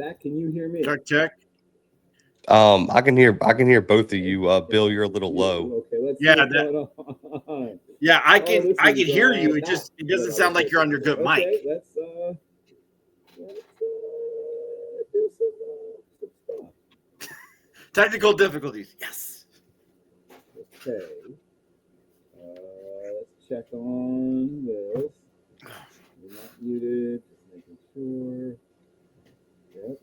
Zach, can you hear me? Check. I can hear both of you. Bill, you're a little low. Okay, let's see Yeah, what's going on. Yeah, I can this I is, can hear you. It not doesn't what I sound was like you're on your hoping good for. mic. Okay, let's do some stuff. Technical difficulties. Yes. Okay. Let's check on this. You're not muted. Just making sure. Yep.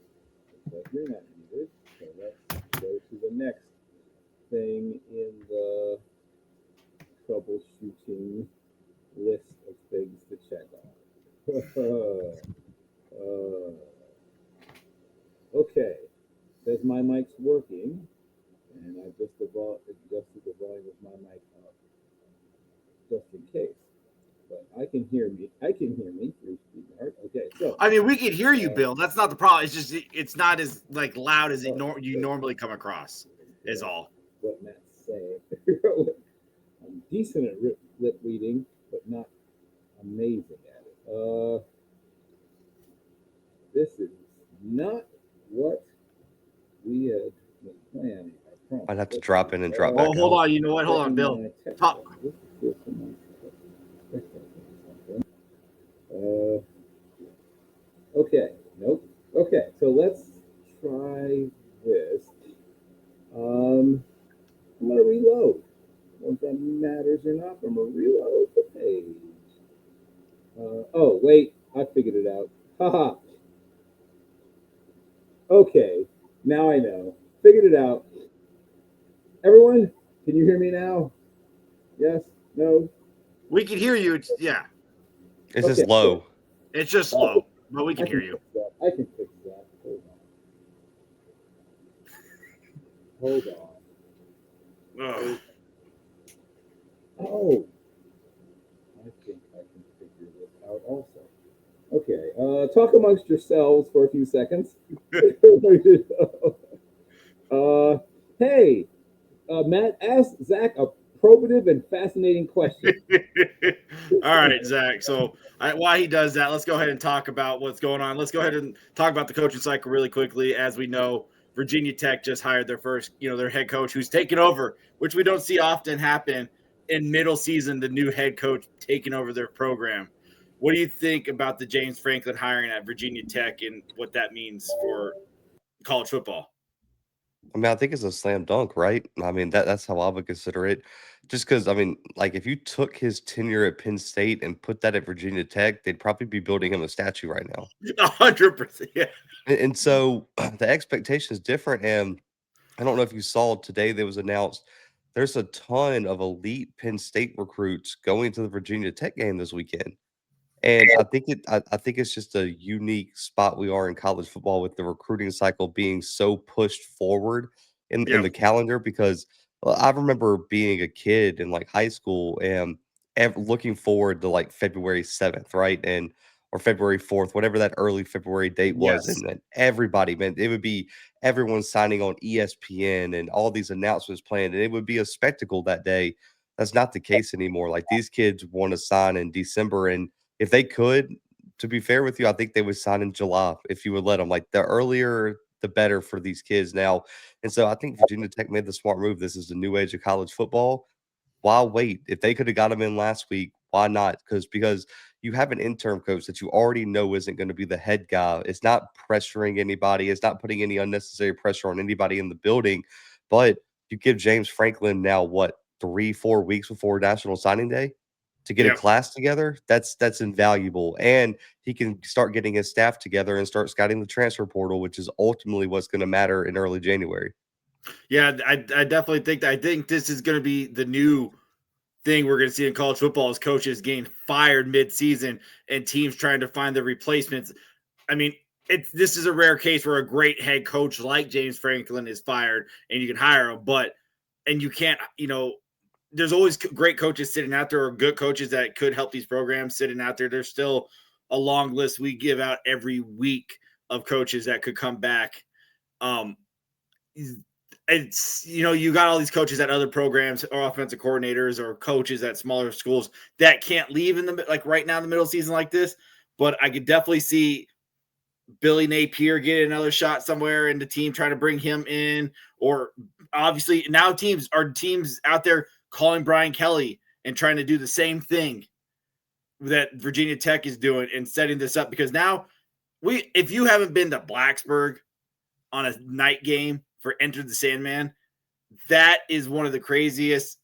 But you're not muted. So let's go to the next thing in the troubleshooting list of things to check on. Okay. Says my mic's working, and I just adjusted the volume of my mic up just in case. But I can hear me. Through SpeakPipe. Okay, so I mean, we can hear you, Bill. That's not the problem. It's just it's not as like loud as you normally come across. Is all. What Matt's saying. I'm decent at lip reading, but not amazing at it. This is not what we had been planning. I promise. I'd have to drop in and drop back Oh, hold out. on. You know what? Hold on, Bill. Top. Okay. Nope. Okay. So let's try this. I'm gonna reload. I don't know if that matters or not. I'm gonna reload the page. Oh wait, I figured it out. Haha. Okay, now I know. Figured it out. Everyone, can you hear me now? Yes? No? We can hear you. Yeah. It's just low. It's just slow, but we can hear you. I can fix that. Hold on. Oh. I think I can figure this out also. Okay. Talk amongst yourselves for a few seconds. Hey, Matt, ask Zach a probative and fascinating question. All right, Zach. So while he does that, let's go ahead and talk about what's going on. Let's go ahead and talk about the coaching cycle really quickly. As we know, Virginia Tech just hired their first, their head coach who's taken over, which we don't see often happen in middle season, the new head coach taking over their program. What do you think about the James Franklin hiring at Virginia Tech and what that means for college football? I mean, I think it's a slam dunk, right? I mean, that's how I would consider it. Just because, I mean, like if you took his tenure at Penn State and put that at Virginia Tech, they'd probably be building him a statue right now. 100%. Yeah. And so the expectation is different. And I don't know if you saw today, there was announced there's a ton of elite Penn State recruits going to the Virginia Tech game this weekend. And I think it's just a unique spot we are in college football with the recruiting cycle being so pushed forward in the calendar because I remember being a kid in like high school and looking forward to like February 7th, right? And or February 4th, whatever that early February date was. Yes. And then everybody, man, it would be everyone signing on ESPN and all these announcements planned. And it would be a spectacle that day. That's not the case anymore. Like these kids want to sign in December, and if they could, to be fair with you, I think they would sign in July if you would let them. Like the earlier, the better for these kids now. And so I think Virginia Tech made the smart move. This is the new age of college football. Why wait? If they could have got them in last week, why not? Because you have an interim coach that you already know isn't going to be the head guy. It's not pressuring anybody. It's not putting any unnecessary pressure on anybody in the building. But you give James Franklin now what 3-4 weeks before National Signing Day to get a class together. That's invaluable, and he can start getting his staff together and start scouting the transfer portal, which is ultimately what's going to matter in early January. Yeah, I definitely think that. I think this is going to be the new thing we're going to see in college football is coaches getting fired mid-season and teams trying to find the replacements. I mean, this is a rare case where a great head coach like James Franklin is fired and you can hire him, and you can't, there's always great coaches sitting out there or good coaches that could help these programs sitting out there. There's still a long list we give out every week of coaches that could come back. It's you got all these coaches at other programs or offensive coordinators or coaches at smaller schools that can't leave in the right now in the middle of the season like this. But I could definitely see Billy Napier get another shot somewhere and the team trying to bring him in, or obviously now teams out there calling Brian Kelly and trying to do the same thing that Virginia Tech is doing and setting this up, because now if you haven't been to Blacksburg on a night game for Enter the Sandman, that is one of the craziest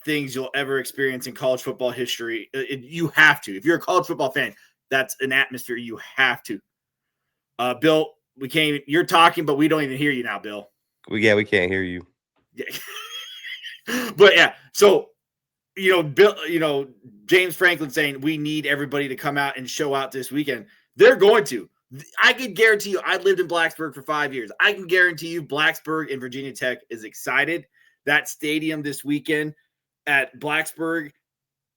things you'll ever experience in college football history. You have to. If you're a college football fan, that's an atmosphere you have to. Bill, you're talking, but we don't even hear you now, Bill. We can't hear you. Yeah. But yeah, so Bill, James Franklin saying we need everybody to come out and show out this weekend. They're going to. I can guarantee you, I lived in Blacksburg for 5 years. I can guarantee you Blacksburg and Virginia Tech is excited. That stadium this weekend at Blacksburg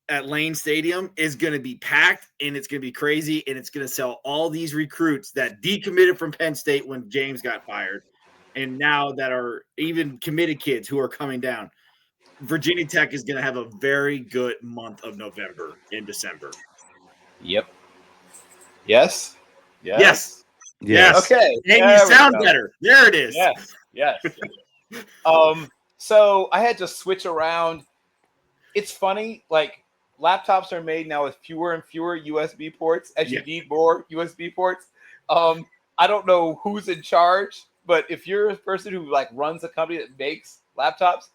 at Lane Stadium is going to be packed, and it's going to be crazy, and it's going to sell all these recruits that decommitted from Penn State when James got fired, and now that are even committed kids who are coming down. Virginia Tech is going to have a very good month of November and December. Yep. Yes. Yes. Okay. And you sound better. There it is. Yes. So I had to switch around. It's funny, like laptops are made now with fewer and fewer USB ports as you need more USB ports. I don't know who's in charge, but if you're a person who like runs a company that makes laptops,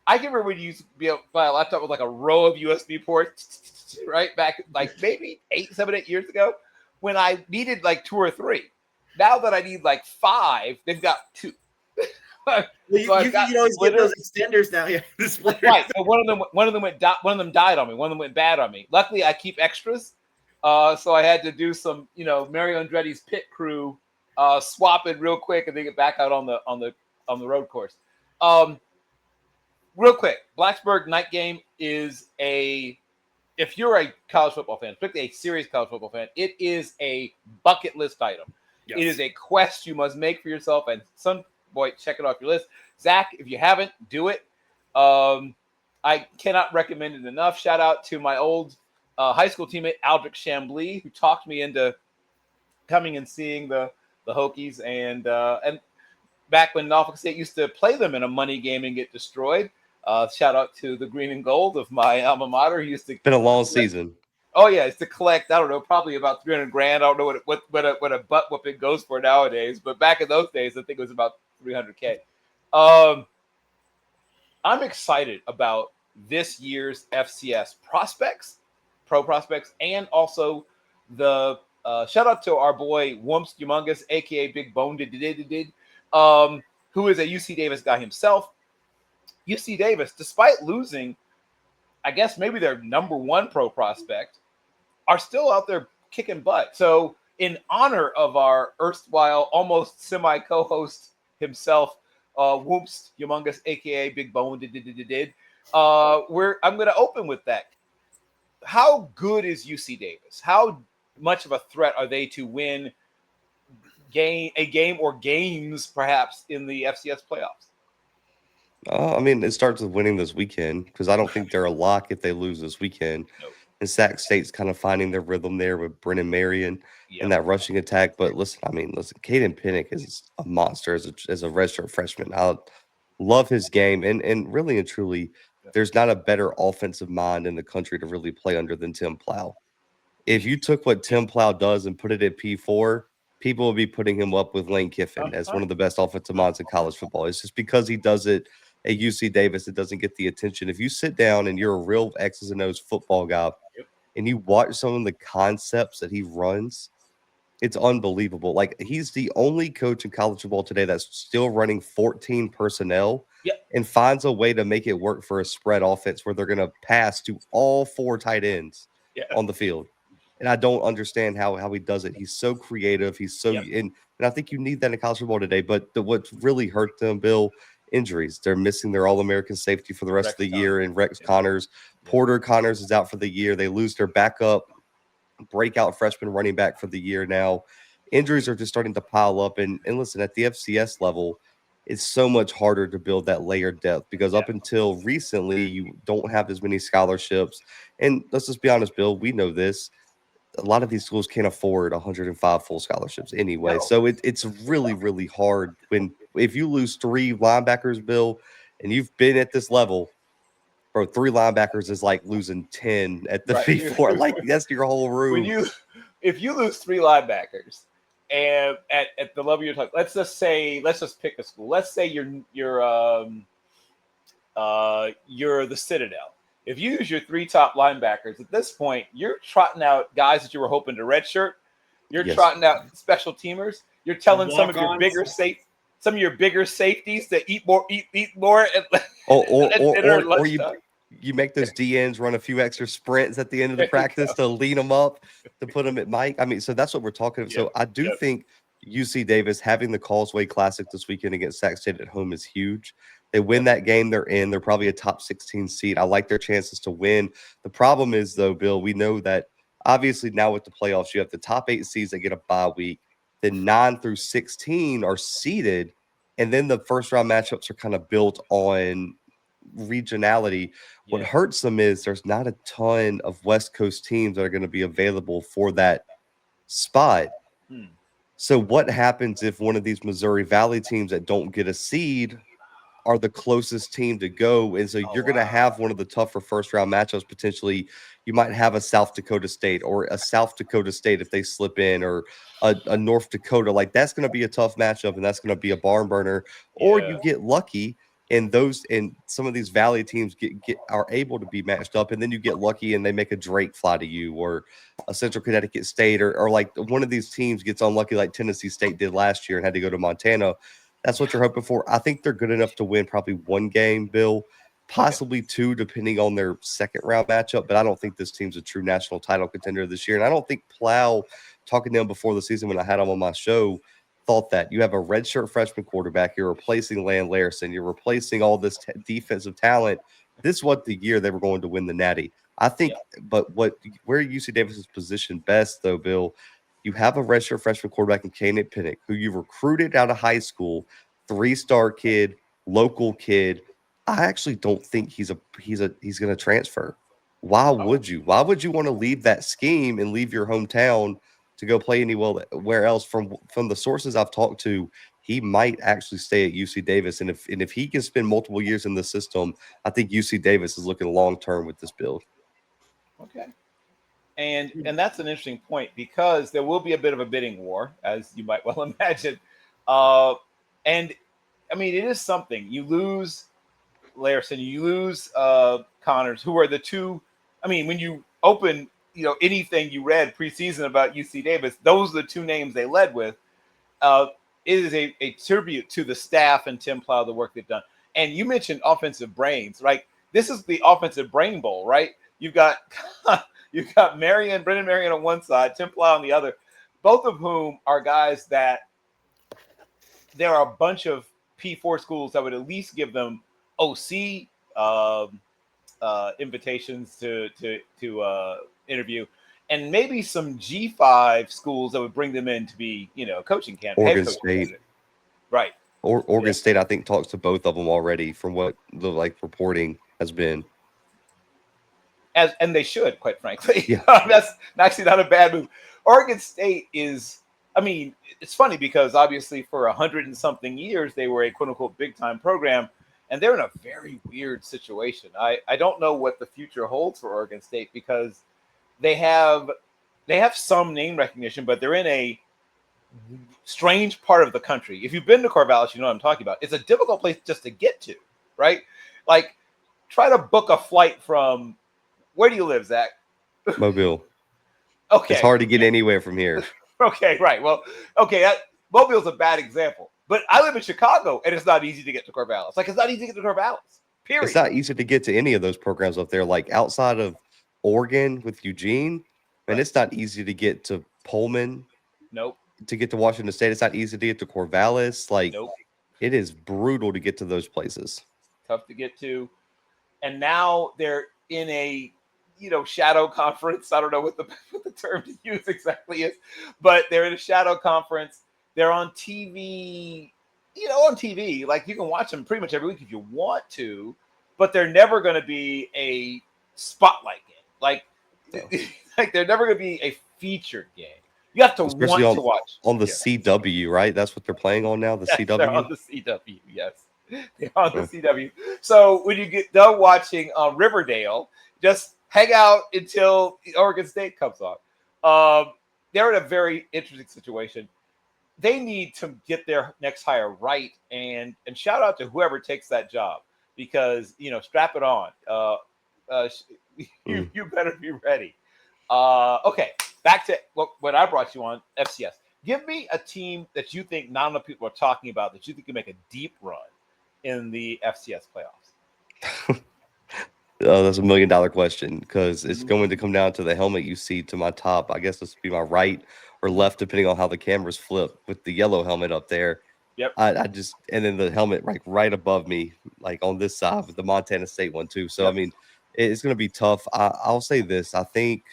I can remember when you used to be able to buy a laptop with like a row of USB ports, right? Back like maybe 7, 8 years ago when I needed like 2 or 3. Now that I need like 5, they've got 2. Well, you can always get those extenders now. Yeah, right. So one of them died on me. One of them went bad on me. Luckily, I keep extras, so I had to do some, Mario Andretti's pit crew swap it real quick and then get back out on the road course. Real quick, Blacksburg night game is if you're a college football fan, particularly a serious college football fan, it is a bucket list item. Yes. It is a quest you must make for yourself, and check it off your list. Zach, if you haven't, do it. I cannot recommend it enough. Shout out to my old high school teammate, Aldrich Chambly, who talked me into coming and seeing the Hokies. And back when Norfolk State used to play them in a money game and get destroyed. Shout out to the green and gold of my alma mater. He used to been a long season. Oh yeah, it's to collect. I don't know, probably about $300,000. I don't know what a butt whooping goes for nowadays, but back in those days, I think it was about $300,000. I'm excited about this year's FCS pro prospects, and also the shout out to our boy Wumps Humongous, aka Big Bone who is a UC Davis guy himself. UC Davis, despite losing, I guess maybe their number 1 pro prospect, are still out there kicking butt. So in honor of our erstwhile almost semi co-host himself, Whoops Humongous, aka Big Bone I'm going to open with that. How good is UC Davis? How much of a threat are they to win a game or games perhaps in the FCS playoffs? I mean, it starts with winning this weekend, because I don't think they're a lock if they lose this weekend. Nope. And Sac State's kind of finding their rhythm there with Brennan Marion and that rushing attack. But listen, Caden Pennick is a monster as a redshirt freshman. I love his game. And really and truly, there's not a better offensive mind in the country to really play under than Tim Plow. If you took what Tim Plow does and put it at P4, people would be putting him up with Lane Kiffin as one of the best offensive minds in college football. It's just because he does it at UC Davis, it doesn't get the attention. If you sit down and you're a real X's and O's football guy and you watch some of the concepts that he runs, it's unbelievable. Like, he's the only coach in college football today that's still running 14 personnel and finds a way to make it work for a spread offense where they're going to pass to all 4 tight ends on the field. And I don't understand how he does it. He's so creative. He's so and I think you need that in college football today. But what's really hurt them, Bill, injuries. They're missing their All-American safety for the rest of the year, and Rex Connors. Porter Connors is out for the year. They lose their backup breakout freshman running back for the year now. Injuries are just starting to pile up. And listen, at the FCS level, it's so much harder to build that layered depth, because up until recently, you don't have as many scholarships. And let's just be honest, Bill, we know this. a lot of these schools can't afford 105 full scholarships anyway. No. So it's really, really hard if you lose 3 linebackers, Bill, and you've been at this level, bro, 3 linebackers is like losing 10 at the Right. V4. Like that's your whole room. If you lose 3 linebackers and at the level you're talking, let's just pick a school. Let's say you're the Citadel. If you use your 3 top linebackers at this point, you're trotting out guys that you were hoping to redshirt. You're trotting out special teamers. You're telling some of your bigger safeties to eat more or you make those DNs run a few extra sprints at the end of the practice to lean them up, to put them at Mike. I mean, so that's what we're talking about. So I do think UC Davis having the Causeway Classic this weekend against Sac State at home is huge. They win that game, they're in. They're probably a top 16 seed. I like their chances to win. The problem is, though, Bill, we know that obviously now with the playoffs, you have the top 8 seeds that get a bye week. Then 9 through 16 are seeded. And then the first round matchups are kind of built on regionality. What hurts them is there's not a ton of West Coast teams that are going to be available for that spot. So what happens if one of these Missouri Valley teams that don't get a seed are the closest team to go? And so you're going to have one of the tougher first round matchups. Potentially, you might have a South Dakota State or a South Dakota State if they slip in, or a North Dakota. Like that's going to be a tough matchup, and that's going to be a barn burner. Or you get lucky, and some of these Valley teams are able to be matched up, and then you get lucky and they make a Drake fly to you, or a Central Connecticut State, or like one of these teams gets unlucky like Tennessee State did last year and had to go to Montana. That's what you're hoping for. I think they're good enough to win probably 1 game, Bill, possibly 2, depending on their second round matchup. But I don't think this team's a true national title contender this year. And I don't think Plow, talking to him before the season when I had him on my show, thought that. You have a redshirt freshman quarterback. You're replacing Land Larison. You're replacing all this defensive talent. This is what the year they were going to win the Natty. I think, but where UC Davis is positioned best, though, Bill, you have a redshirt freshman quarterback in Kanan Pinnock, who you recruited out of high school, 3-star kid, local kid. I actually don't think he's going to transfer. Why would you? Why would you want to leave that scheme and leave your hometown to go play anywhere else? From the sources I've talked to, he might actually stay at UC Davis, and if he can spend multiple years in the system, I think UC Davis is looking long term with this build. Okay. And that's an interesting point, because there will be a bit of a bidding war, as you might well imagine. And I mean, it is something. You lose Larison, you lose Connors, who are the two. I mean, when you open, anything you read preseason about UC Davis, those are the 2 names they led with. It is a tribute to the staff and Tim Plow, the work they've done. And you mentioned offensive brains, right? This is the offensive brain bowl, right? You've got Brendan Marion on one side, Tim Plow on the other, both of whom are guys that there are a bunch of P4 schools that would at least give them OC invitations to interview, and maybe some G5 schools that would bring them in to be, coaching campaign. Oregon State, right? Oregon State, I think, talks to both of them already, from what the reporting has been. And they should, quite frankly. Yeah. That's actually not a bad move. Oregon State is, I mean, it's funny because obviously for 100 and something years, they were a quote unquote big time program, and they're in a very weird situation. I don't know what the future holds for Oregon State, because they have some name recognition, but they're in a strange part of the country. If you've been to Corvallis, you know what I'm talking about. It's a difficult place just to get to, right? Like, try to book a flight from, where do you live, Zach? Mobile. Okay. It's hard to get anywhere from here. Okay, right. Well, okay, Mobile's a bad example. But I live in Chicago, and it's not easy to get to Corvallis. Like, it's not easy to get to Corvallis, period. It's not easy to get to any of those programs up there. Like, outside of Oregon with Eugene, and it's not easy to get to Pullman. Nope. To get to Washington State, it's not easy to get to Corvallis. Like, nope. It is brutal to get to those places. Tough to get to. And now they're in a shadow conference. I don't know what the term to use exactly is, but they're in a shadow conference. They're on TV, on TV. Like, you can watch them pretty much every week if you want to, but they're never going to be a spotlight game. Like, like they're never going to be a featured game. You have to Especially want to watch. on the Yeah. CW, right? That's what they're playing on now. The Yes, they're CW. on the CW. Yes, they're on the CW. So when you get done watching Riverdale, just hang out until Oregon State comes on. They're in a very interesting situation. They need to get their next hire right, and shout out to whoever takes that job, because strap it on. You better be ready. Okay, back to what I brought you on FCS. Give me a team that you think not enough people are talking about that you think can make a deep run in the FCS playoffs. Oh, that's $1 million question, because it's going to come down to the helmet you see to my top. I guess this would be my right or left, depending on how the cameras flip, with the yellow helmet up there. Yep. I just, and then the helmet right above me, like on this side, with the Montana State one too. So Yep. I mean, it's going to be tough. I'll say this: I think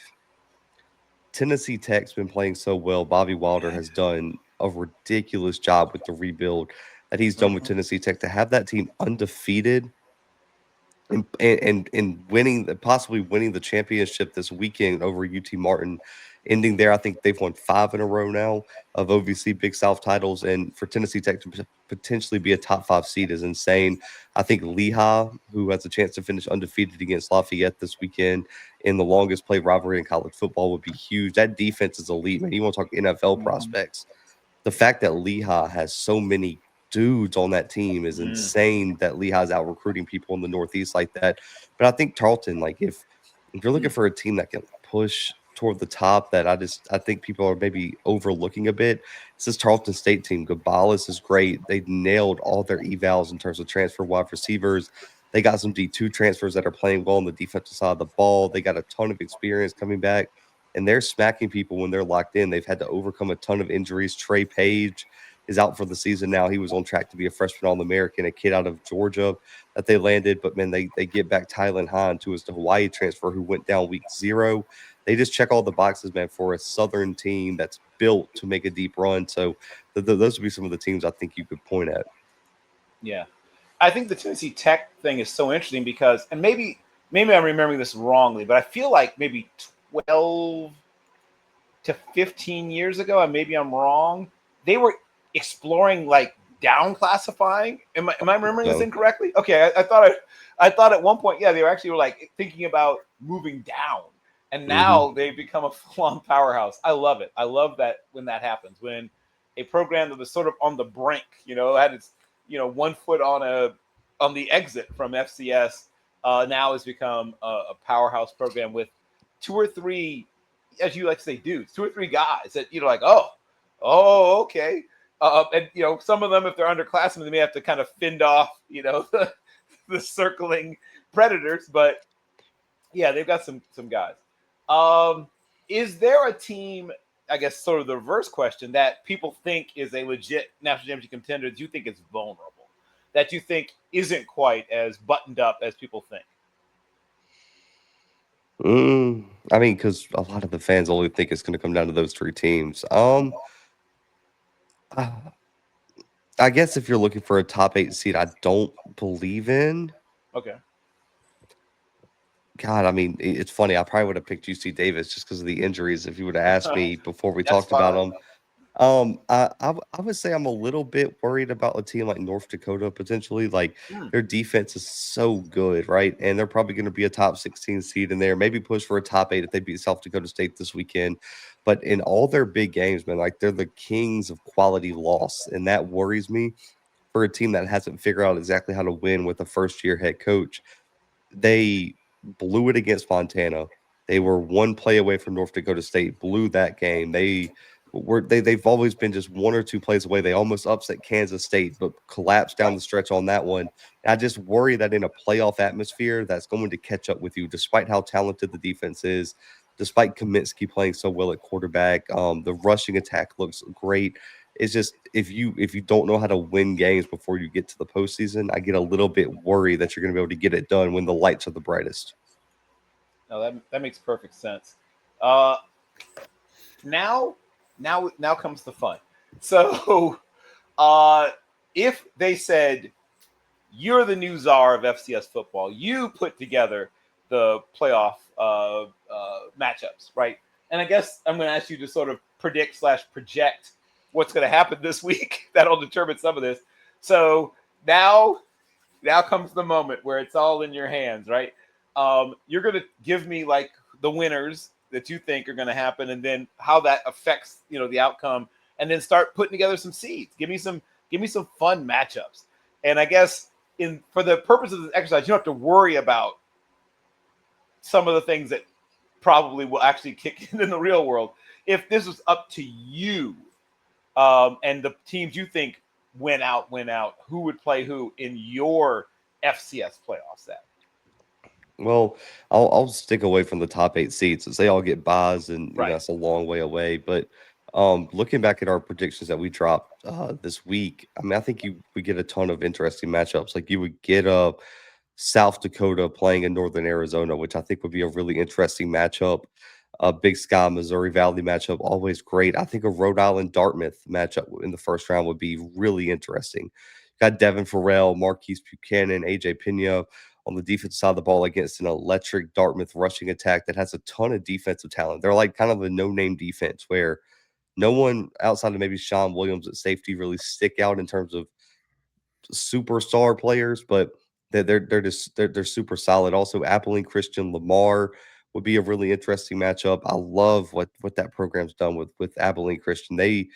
Tennessee Tech's been playing so well. Bobby Wilder has done a ridiculous job with the rebuild that he's done with Tennessee Tech. To have that team undefeated and possibly winning the championship this weekend over UT Martin, ending there. I think they've won 5 in a row now of OVC Big South titles, and for Tennessee Tech to potentially be a top 5 seed is insane. I think Lehigh, who has a chance to finish undefeated against Lafayette this weekend in the longest played rivalry in college football, would be huge. That defense is elite, man. You want to talk NFL prospects? The fact that Lehigh has so many dudes on that team is insane, that Lehigh's out recruiting people in the Northeast like that. But I think Tarleton, like if you're looking for a team that can push toward the top, that I think people are maybe overlooking a bit. It's this Tarleton State team. Gabalis is great. They nailed all their evals in terms of transfer wide receivers. They got some D2 transfers that are playing well on the defensive side of the ball. They got a ton of experience coming back, and they're smacking people when they're locked in. They've had to overcome a ton of injuries. Trey Page is out for the season now. He was on track to be a freshman All-American, a kid out of Georgia that they landed. But, man, they get back Tylen Hines, who was the Hawaii transfer who went down week 0. They just check all the boxes, man, for a Southern team that's built to make a deep run. So those would be some of the teams I think you could point at. Yeah. I think the Tennessee Tech thing is so interesting because, and maybe I'm remembering this wrongly, but I feel like maybe 12 to 15 years ago, and maybe I'm wrong, they were exploring like down classifying. Am I remembering this incorrectly? Okay, I thought at one point, yeah, they were like thinking about moving down, and now they've become a full-on powerhouse. I love it. I love that when that happens, when a program that was sort of on the brink, had its 1 foot on the exit from FCS, now has become a powerhouse program with 2 or 3, as you like to say, dudes, 2 or 3 guys that like, oh, okay. And some of them, if they're underclassmen, they may have to kind of fend off, the circling predators. But yeah, they've got some guys. Is there a team, I guess, sort of the reverse question, that people think is a legit national championship contender that you think is vulnerable, that you think isn't quite as buttoned up as people think? I mean, because a lot of the fans only think it's going to come down to those 3 teams. I guess if you're looking for a top 8 seed, I don't believe in. Okay. God, I mean, it's funny. I probably would have picked UC Davis just because of the injuries if you would have asked me before we talked about them. I would say I'm a little bit worried about a team like North Dakota potentially. Like their defense is so good, right? And they're probably going to be a top 16 seed in there, maybe push for a top 8 if they beat South Dakota State this weekend. But in all their big games, man, like they're the kings of quality loss, and that worries me for a team that hasn't figured out exactly how to win with a first-year head coach. They blew it against Montana. They were 1 play away from North Dakota State, blew that game. They've always been just 1 or 2 plays away. They almost upset Kansas State, but collapsed down the stretch on that one. And I just worry that in a playoff atmosphere, that's going to catch up with you, despite how talented the defense is, despite Kaminsky playing so well at quarterback. The rushing attack looks great. It's just if you don't know how to win games before you get to the postseason, I get a little bit worried that you're going to be able to get it done when the lights are the brightest. No, that makes perfect sense. Now comes the fun. So, if they said you're the new czar of FCS football, you put together the playoff matchups, right? And I guess I'm going to ask you to sort of predict/project what's going to happen this week. That'll determine some of this. So now comes the moment where it's all in your hands, right? You're going to give me like the winners that you think are going to happen, and then how that affects the outcome, and then start putting together some seeds. Give me some fun matchups. And I guess for the purpose of this exercise, you don't have to worry about some of the things that probably will actually kick in the real world. If this was up to you, and the teams you think went out, who would play who in your FCS playoff set? Well, I'll stick away from the top 8 seeds since they all get buys, and Right. that's a long way away. But looking back at our predictions that we dropped this week, I mean, I think we get a ton of interesting matchups. Like you would get South Dakota playing in Northern Arizona, which I think would be a really interesting matchup. Big Sky, Missouri Valley matchup, always great. I think a Rhode Island Dartmouth matchup in the first round would be really interesting. Got Devin Farrell, Marquise Buchanan, AJ Pena on the defensive side of the ball against an electric Dartmouth rushing attack that has a ton of defensive talent. They're like kind of a no-name defense where no one outside of maybe Sean Williams at safety really stick out in terms of superstar players, but they're super solid. Also, Abilene Christian Lamar would be a really interesting matchup. I love what that program's done with Abilene Christian. They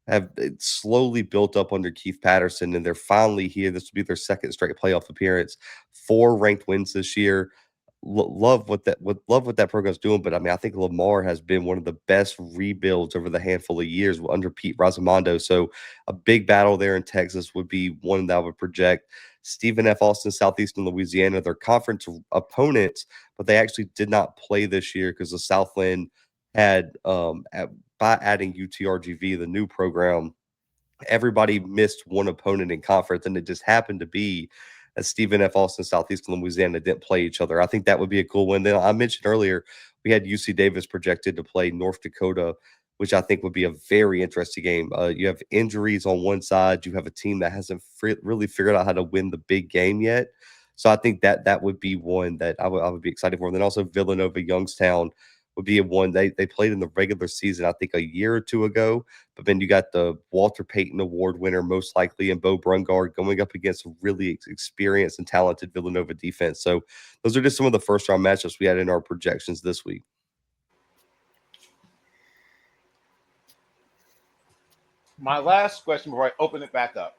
have slowly built up under Keith Patterson, and they're finally here. This will be their second straight playoff appearance. 4 ranked wins this year. Love what that program's doing, but I mean, I think Lamar has been one of the best rebuilds over the handful of years under Pete Razamondo. So a big battle there in Texas would be one that I would project. Stephen F. Austin, Southeastern Louisiana, their conference opponents, but they actually did not play this year because the Southland had by adding UTRGV, the new program, everybody missed one opponent in conference, and it just happened to be that Stephen F. Austin, Southeastern Louisiana didn't play each other. I think that would be a cool win. Then I mentioned earlier we had UC Davis projected to play North Dakota, which I think would be a very interesting game. You have injuries on one side. You have a team that hasn't really figured out how to win the big game yet. So I think that would be one that I would be excited for. And then also Villanova Youngstown would be a one they played in the regular season, I think a year or two ago. But then you got the Walter Payton Award winner, most likely, and Bo Brungard going up against a really experienced and talented Villanova defense. So those are just some of the first round matchups we had in our projections this week. My last question before I open it back up.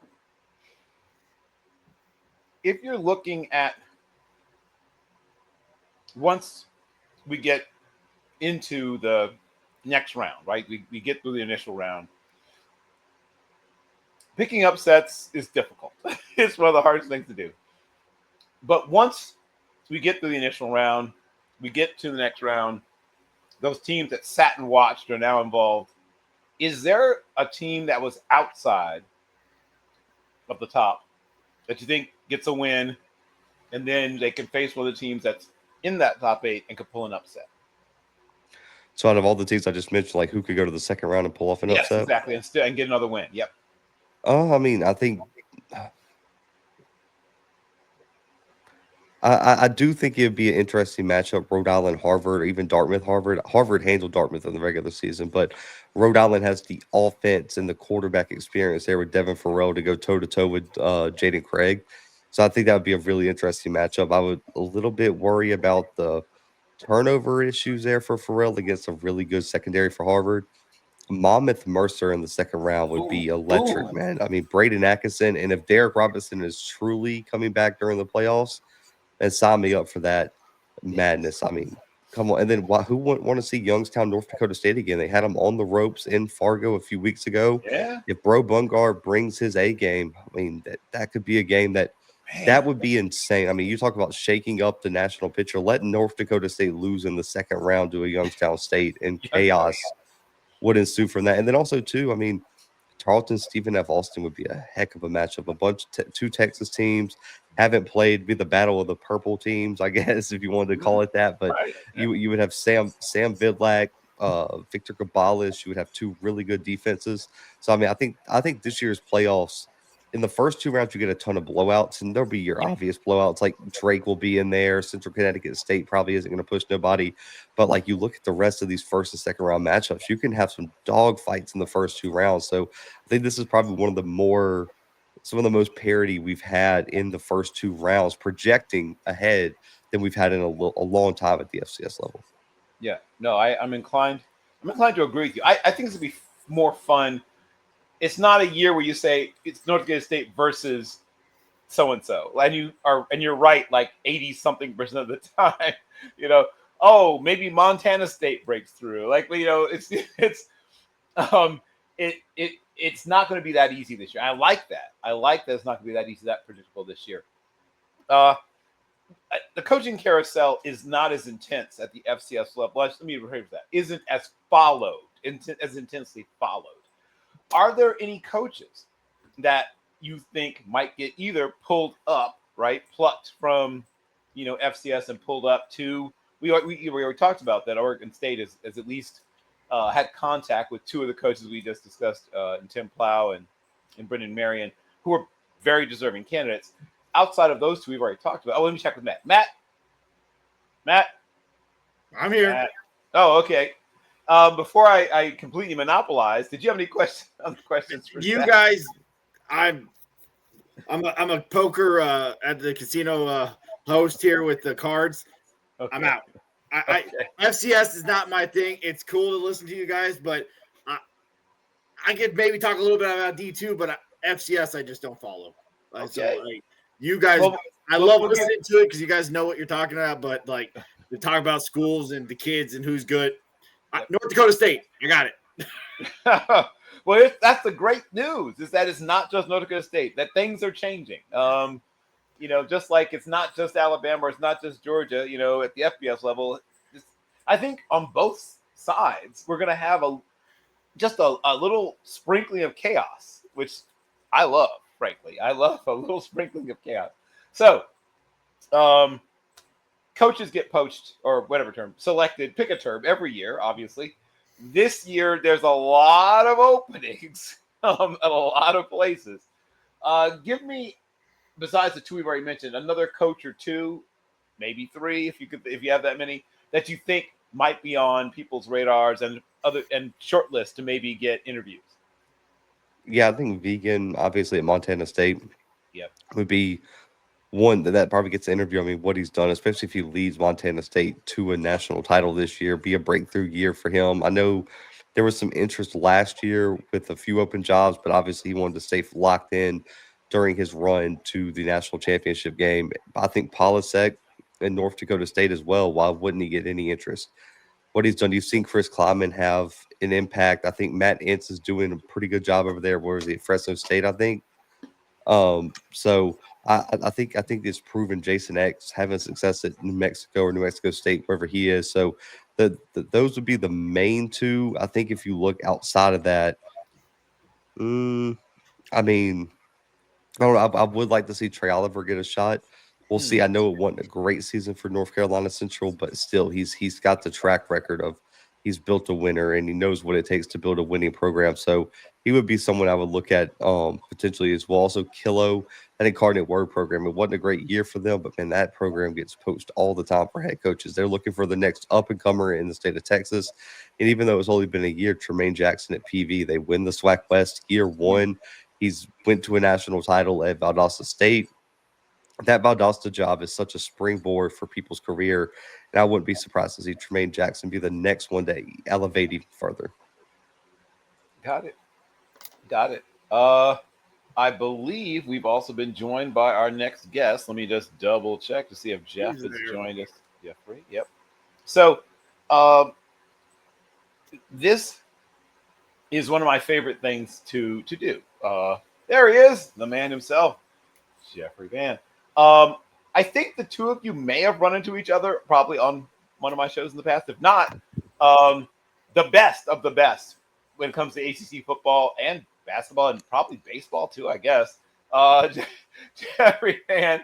If you're looking at once we get into the next round, right? We get through the initial round. Picking upsets is difficult. It's one of the hardest things to do. But once we get through the initial round, we get to the next round, those teams that sat and watched are now involved. Is there a team that was outside of the top that you think gets a win, and then they can face one of the teams that's in that top 8 and could pull an upset? So out of all the teams I just mentioned, like who could go to the second round and pull off an upset? Yes, exactly, and get another win. Yep. I mean, I think I do think it'd be an interesting matchup. Rhode Island, Harvard, or even Dartmouth, Harvard. Harvard handled Dartmouth in the regular season, but Rhode Island has the offense and the quarterback experience there with Devin Farrell to go toe to toe with Jaden Craig. So I think that would be a really interesting matchup. I would a little bit worry about the turnover issues there for Farrell against a really good secondary for Harvard. Monmouth Mercer in the second round would be electric, man. I mean, Braden Atkinson, and if Derek Robinson is truly coming back during the playoffs, and sign me up for that madness. I mean, come on. And then who wouldn't want to see Youngstown, North Dakota State again? They had them on the ropes in Fargo a few weeks ago. Yeah. If Bro Bungard brings his A game, I mean, that could be a game that would be insane. I mean, you talk about shaking up the national picture, letting North Dakota State lose in the second round to a Youngstown State, and chaos would ensue from that. And then also, too, I mean, Tarleton, Stephen F. Austin would be a heck of a matchup. A bunch of two Texas teams haven't played, be the battle of the purple teams, I guess, if you wanted to call it that. But you would have Sam Vidlak, Victor Cabales. You would have two really good defenses. So I mean, I think this year's playoffs in the first 2 rounds, you get a ton of blowouts, and there'll be your obvious blowouts. Like Drake will be in there. Central Connecticut State probably isn't going to push nobody. But like you look at the rest of these first and second round matchups, you can have some dog fights in the first 2 rounds. So I think this is probably some of the most parity we've had in the first 2 rounds, projecting ahead than we've had in a long time at the FCS level. Yeah, no, I'm inclined to agree with you. I think this would be more fun. It's not a year where you say it's North Dakota State versus so and so, and you're right, like 80-something% of the time. Oh, maybe Montana State breaks through. Like, it's not going to be that easy this year. I like that. It's not going to be that easy, that predictable this year. The coaching carousel is not as intense at the FCS level. Let me rephrase that. Isn't as intensely followed. Are there any coaches that you think might get either pulled up, right, plucked from, FCS and pulled up to? We already talked about that. Oregon State has at least had contact with 2 of the coaches we just discussed, in Tim Plow and Brendan Marion, who are very deserving candidates. Outside of those 2, we've already talked about. Oh, let me check with Matt. Matt, I'm here. Matt. Oh, okay. Before I completely monopolize, did you have any questions for you Seth? guys? I'm a poker at the casino host here with the cards. Okay. I'm out. Okay. FCS is not my thing. It's cool to listen to you guys, but I could maybe talk a little bit about D2, but FCS I just don't follow. Okay. So, you guys, I love listening to it because you guys know what you're talking about, but like to talk about schools and the kids and who's good. North Dakota State, I got it. Well, that's the great news, is that it's not just North Dakota State, that things are changing. Just like it's not just Alabama or it's not just Georgia, at the FBS level. I think on both sides, we're going to have just a little sprinkling of chaos, which I love, frankly. I love a little sprinkling of chaos. So, coaches get poached, or whatever term, selected, pick a term, every year, obviously. This year, there's a lot of openings at a lot of places. Give me, besides the 2 we've already mentioned, another coach or 2, maybe 3, if you have that many, that you think might be on people's radars and short list to maybe get interviews. Yeah, I think Vegan, obviously at Montana State, Yep, would be one that probably gets the interview. I mean, what he's done, especially if he leads Montana State to a national title this year, be a breakthrough year for him. I know there was some interest last year with a few open jobs, but obviously he wanted to stay locked in during his run to the national championship game. I think Polisek and North Dakota State as well. Why wouldn't he get any interest? What he's done, you've seen Chris Kleiman have an impact. I think Matt Ince is doing a pretty good job over there. Where is he? At Fresno State, I think. So I think it's proven Jason X having success at New Mexico or New Mexico State, wherever he is. So those would be the main 2. I think if you look outside of that, I mean, I don't know. I would like to see Trey Oliver get a shot. We'll see. I know it wasn't a great season for North Carolina Central, but still, he's got the track record of he's built a winner and he knows what it takes to build a winning program. So he would be someone I would look at potentially as well. Also, Kilo, that Incarnate Word program. It wasn't a great year for them, but man, that program gets poached all the time for head coaches. They're looking for the next up and comer in the state of Texas. And even though it's only been a year, Tremaine Jackson at PV, they win the SWAC West year 1. He's went to a national title at Valdosta State. That Valdosta job is such a springboard for people's career, and I wouldn't be surprised to see Tremaine Jackson be the next one to elevate even further. Got it. I believe we've also been joined by our next guest. Let me just double check to see if Jeff has joined us. Jeffrey, yep. So, this is one of my favorite things to do. There he is, the man himself, Jeffrey Van. I think the 2 of you may have run into each other probably on one of my shows in the past. If not, the best of the best when it comes to ACC football and basketball and probably baseball too, I guess. Jeffrey Van.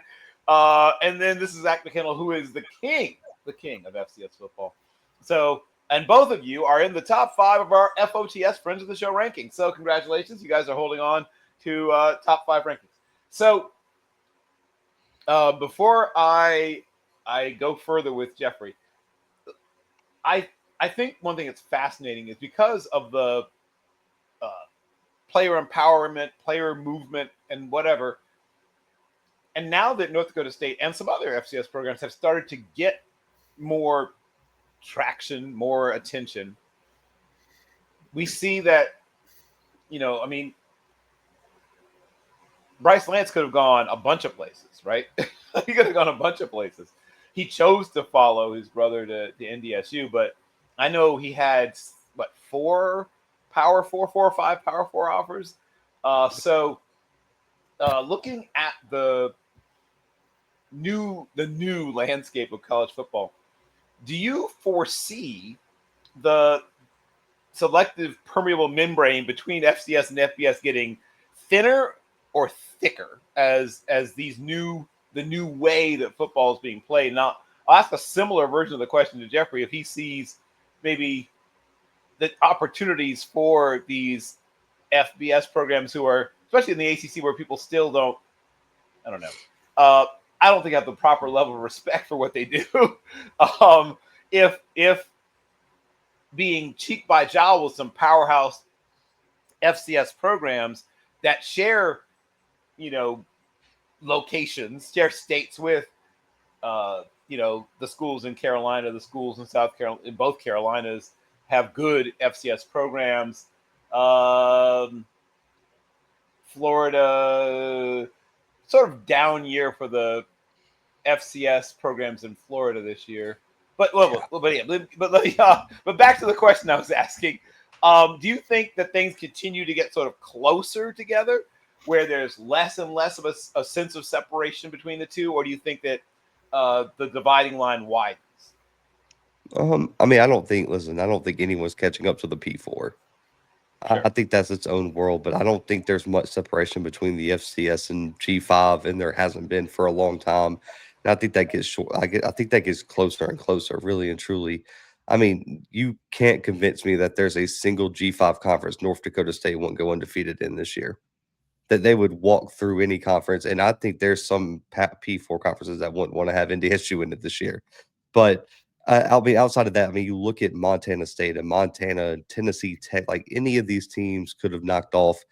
And then this is Zach McKinnell, who is the king of FCS football. So, and both of you are in the top 5 of our FOTS Friends of the Show ranking. So congratulations. You guys are holding on to top 5 rankings. So before I go further with Jeffrey, I think one thing that's fascinating is because of the player empowerment, player movement, and whatever. And now that North Dakota State and some other FCS programs have started to get more traction, more attention, we see that, I mean, Bryce Lance could have gone a bunch of places, right? He could have gone a bunch of places. He chose to follow his brother to NDSU, but I know he had, 4 or 5 Power 4 offers. So looking at the new landscape of college football, do you foresee the selective permeable membrane between FCS and FBS getting thinner or thicker as the new way that football is being played? Now, I'll ask a similar version of the question to Jeffrey if he sees maybe the opportunities for these FBS programs who are, especially in the ACC, where people still don't, I don't know. I don't think have the proper level of respect for what they do. If being cheek by jowl with some powerhouse FCS programs that share, locations, share states with, the schools in Carolina, the schools in South Carolina, in both Carolinas have good FCS programs. Florida, sort of down year for the FCS programs in Florida this year. But back to the question I was asking. Do you think that things continue to get sort of closer together, where there's less and less of a sense of separation between the two, or do you think that the dividing line widens? I mean, I don't think anyone's catching up to the P4. Sure. I think that's its own world, but I don't think there's much separation between the FCS and G5, and there hasn't been for a long time. And I think that gets short. I think that gets closer and closer, really and truly. I mean, you can't convince me that there's a single G5 conference North Dakota State won't go undefeated in this year. That they would walk through any conference, and I think there's some P4 conferences that wouldn't want to have NDSU in it this year. But I'll be outside of that. I mean, you look at Montana State and Montana, Tennessee Tech, like any of these teams could have knocked off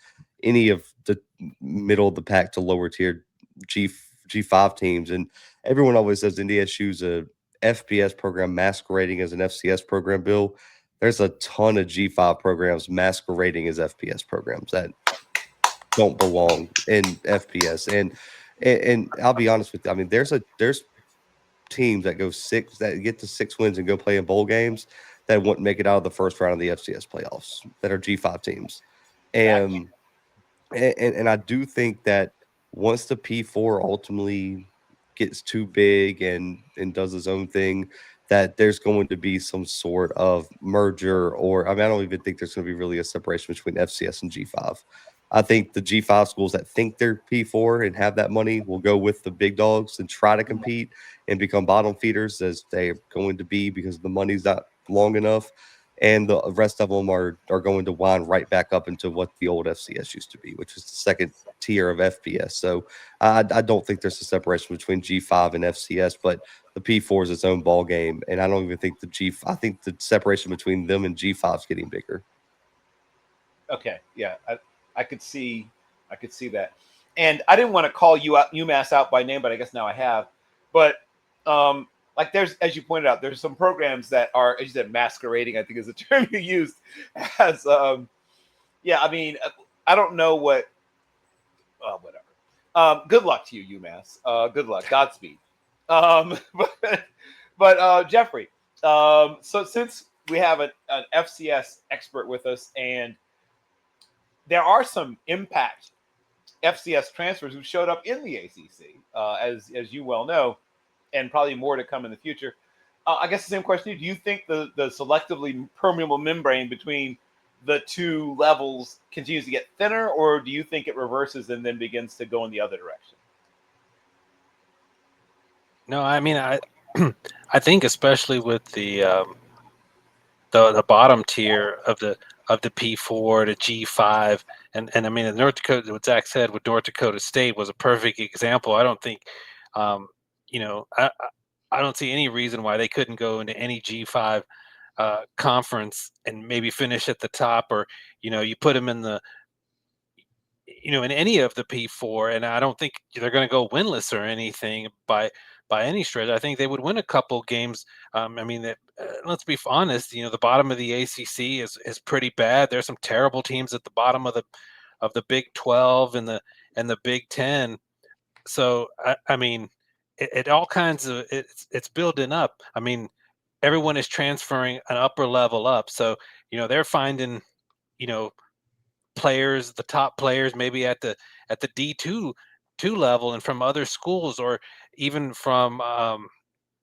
any of the middle of the pack to lower tier G5 teams. And everyone always says NDSU's a FBS program masquerading as an FCS program, Bill. There's a ton of G5 programs masquerading as FBS programs that don't belong in FBS. And I'll be honest with you. I mean, there's teams that get to 6 wins and go play in bowl games that wouldn't make it out of the first round of the FCS playoffs that are G5 teams. And I do think that once the P4 ultimately gets too big and does his own thing, that there's going to be some sort of merger, or I mean, I don't even think there's going to be really a separation between FCS and G5. I think the G5 schools that think they're P4 and have that money will go with the big dogs and try to compete and become bottom feeders, as they're going to be, because the money's not long enough. And the rest of them are going to wind right back up into what the old FCS used to be, which is the second tier of FBS. So I don't think there's a separation between G5 and FCS, but the P4 is its own ball game. And I don't even think I think the separation between them and G5 is getting bigger. Okay, yeah, I could see that. And I didn't want to call UMass out by name, but I guess now I have. But like there's, as you pointed out, there's some programs that are, as you said, masquerading, I think is the term you used, as I mean, I don't know what, whatever. Good luck to you, UMass. Good luck. Godspeed. But Jeffrey, so since we have an FCS expert with us, and there are some impact FCS transfers who showed up in the ACC, as you well know, and probably more to come in the future. I guess the same question to you. Do you think the selectively permeable membrane between the two levels continues to get thinner, or do you think it reverses and then begins to go in the other direction? No, I mean, I think especially with the bottom tier of the P4 to G5, And I mean, North Dakota, what Zach said with North Dakota State was a perfect example. I don't think, you know, I don't see any reason why they couldn't go into any G5 conference and maybe finish at the top, or you put them in the in any of the P4, and I don't think they're going to go winless or anything by any stretch. I think they would win a couple games. I mean, let's be honest. The bottom of the ACC is pretty bad. There's some terrible teams at the bottom of the Big 12 and the Big 10. So I mean, it all kinds of it's building up. I mean, everyone is transferring an upper level up. So they're finding you know players, the top players, maybe at the D2 level, and from other schools, or even from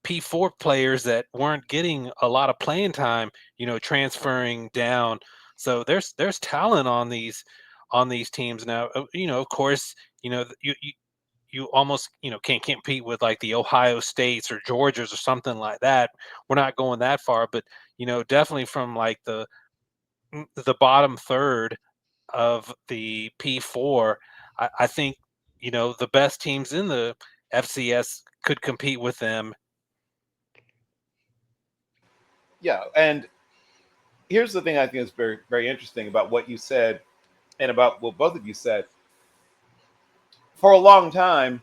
P4 players that weren't getting a lot of playing time, transferring down. So there's talent on these teams now. Of course, you almost can't compete with like the Ohio States or Georgias or something like that. We're not going that far, but definitely from like the bottom third of the P4, I think the best teams in the FCS could compete with them. Yeah, and here's the thing I think is very, very interesting about what you said and about what both of you said. For a long time,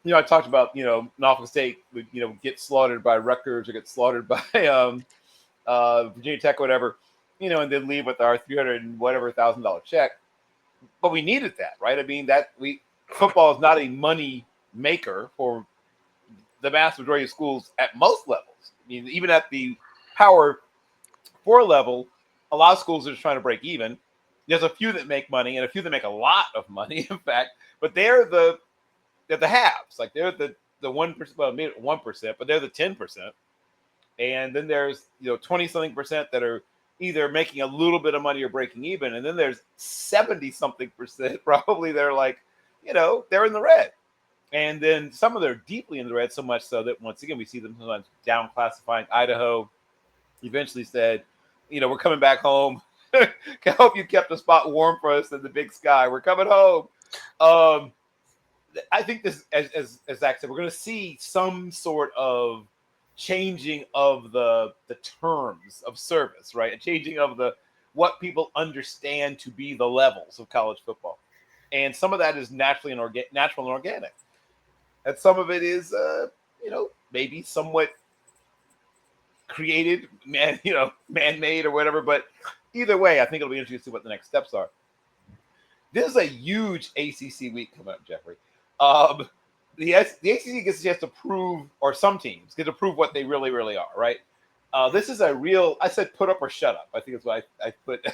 I talked about, Norfolk State would, get slaughtered by Rutgers or get slaughtered by Virginia Tech or whatever, and then leave with our 300 and whatever $1,000 check. But we needed that, right? I mean, football is not a money maker for the vast majority of schools at most levels. I mean, even at the Power 4 level, a lot of schools are just trying to break even. There's a few that make money and a few that make a lot of money, in fact, but they're the halves. Like they're the 1%, well, maybe 1%, but they're the 10%. And then there's 20 something percent that are either making a little bit of money or breaking even, and then there's 70 something percent probably they're like, they're in the red. And then some of them are deeply in the red, so much so that once again we see them sometimes down classifying. Idaho eventually said, we're coming back home. I hope you kept the spot warm for us in the Big Sky. We're coming home. I think this, as Zach said, we're going to see some sort of changing of the terms of service, right? A changing of what people understand to be the levels of college football, and some of that is naturally natural and organic, and some of it is, maybe somewhat created, man-made or whatever. But either way, I think it'll be interesting to see what the next steps are. This is a huge ACC week coming up, Jeffrey. The ACC gets a chance to prove, or some teams get to prove what they really, really are, right? This is a real, I said put up or shut up. I think that's what I put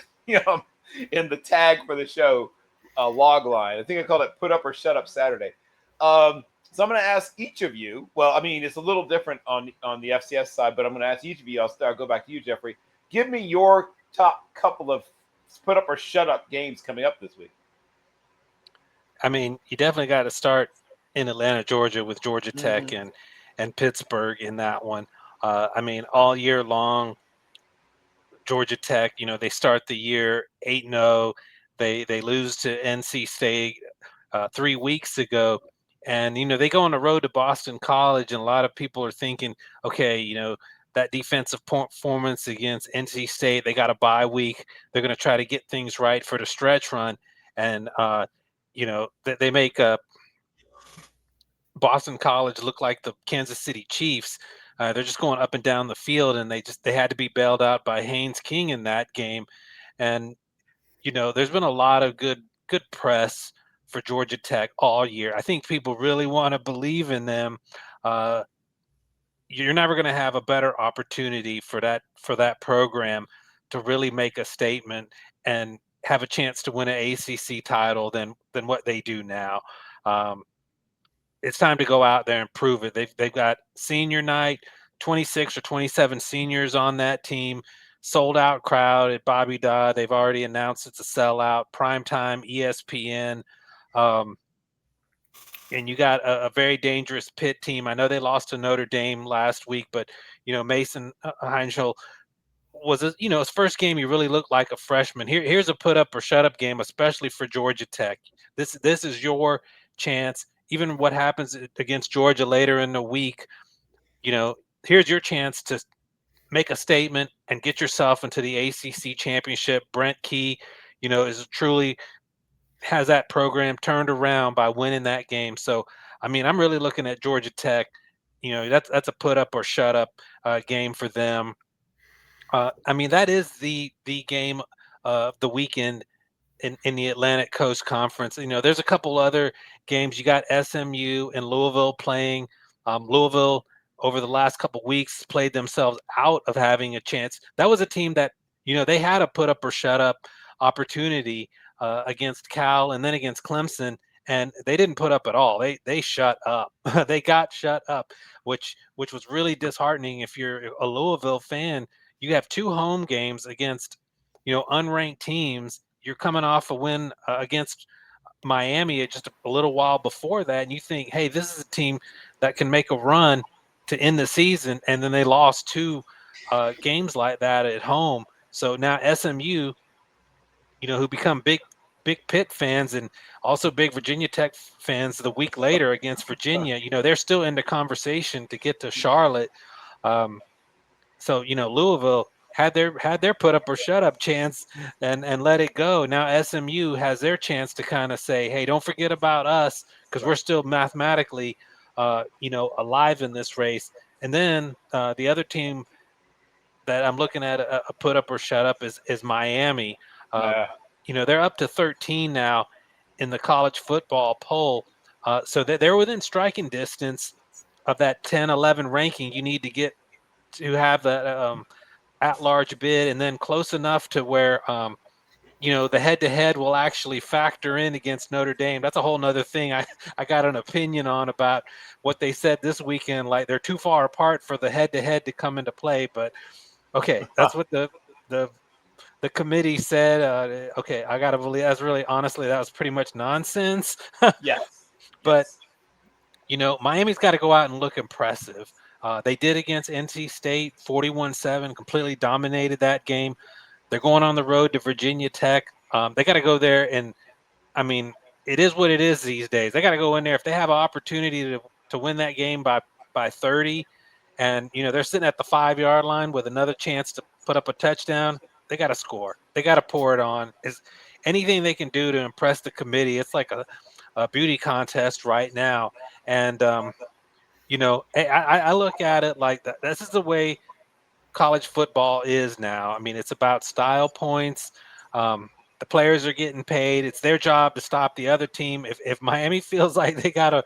in the tag for the show log line. I think I called it put up or shut up Saturday. So I'm going to ask each of you, well, I mean, it's a little different on the FCS side, but I'm going to ask each of you, I'll go back to you, Jeffrey. Give me your top couple of put up or shut up games coming up this week. I mean, you definitely got to start in Atlanta, Georgia, with Georgia Tech and Pittsburgh in that one. I mean, all year long, Georgia Tech, they start the year 8-0. They lose to NC State 3 weeks ago. And, they go on the road to Boston College, and a lot of people are thinking, okay, that defensive performance against NC State, they got a bye week. They're going to try to get things right for the stretch run. And, they make Boston College look like the Kansas City Chiefs. They're just going up and down the field, and they had to be bailed out by Haynes King in that game. And, there's been a lot of good press for Georgia Tech all year. I think people really want to believe in them. You're never going to have a better opportunity for that program to really make a statement and have a chance to win an ACC title than what they do now. It's time to go out there and prove it. They've got senior night, 26 or 27 seniors on that team, sold out crowd at Bobby Dodd. They've already announced it's a sellout, primetime ESPN. And you got a very dangerous Pitt team. I know they lost to Notre Dame last week, but Mason Heinschel was his first game. He really looked like a freshman. Here's a put up or shut up game, especially for Georgia Tech. This is your chance. Even what happens against Georgia later in the week, here's your chance to make a statement and get yourself into the ACC championship. Brent Key, is truly has that program turned around by winning that game. So, I mean, I'm really looking at Georgia Tech. That's a put up or shut up game for them. I mean, that is the game of the weekend in the Atlantic Coast Conference. There's a couple other games. You got SMU and Louisville playing. Louisville over the last couple weeks played themselves out of having a chance. That was a team that they had a put up or shut up opportunity against Cal and then against Clemson, and they didn't put up at all. They shut up. They got shut up, which was really disheartening. If you're a Louisville fan, you have 2 home games against unranked teams. You're coming off a win against Miami just a little while before that, and you think, hey, this is a team that can make a run to end the season, and then they lost 2 games like that at home. So now SMU, who become big Pitt fans and also big Virginia Tech fans the week later against Virginia, they're still in the conversation to get to Charlotte. So Louisville had their put up or shut up chance and let it go. Now SMU has their chance to kind of say, hey, don't forget about us, because we're still mathematically alive in this race. And then the other team that I'm looking at a put up or shut up is Miami. They're up to 13 now in the college football poll. So they're within striking distance of that 10-11 ranking you need to get to have that at-large bid, and then close enough to where the head-to-head will actually factor in against Notre Dame. That's a whole nother thing I got an opinion on about what they said this weekend. Like, they're too far apart for the head-to-head to come into play. But okay, that's what the committee said. Okay, I gotta believe that's really, honestly, that was pretty much nonsense. Yes. But Miami's got to go out and look impressive. They did against NC State, 41-7, completely dominated that game. They're going on the road to Virginia Tech. They got to go there, and I mean, it is what it is these days. They got to go in there if they have an opportunity to win that game by 30, and they're sitting at the 5-yard line with another chance to put up a touchdown. They got to score. They got to pour it on. Is anything they can do to impress the committee? It's like a beauty contest right now, and I look at it like that. This is the way college football is now. I mean, it's about style points. The players are getting paid. It's their job to stop the other team. If Miami feels like they got to,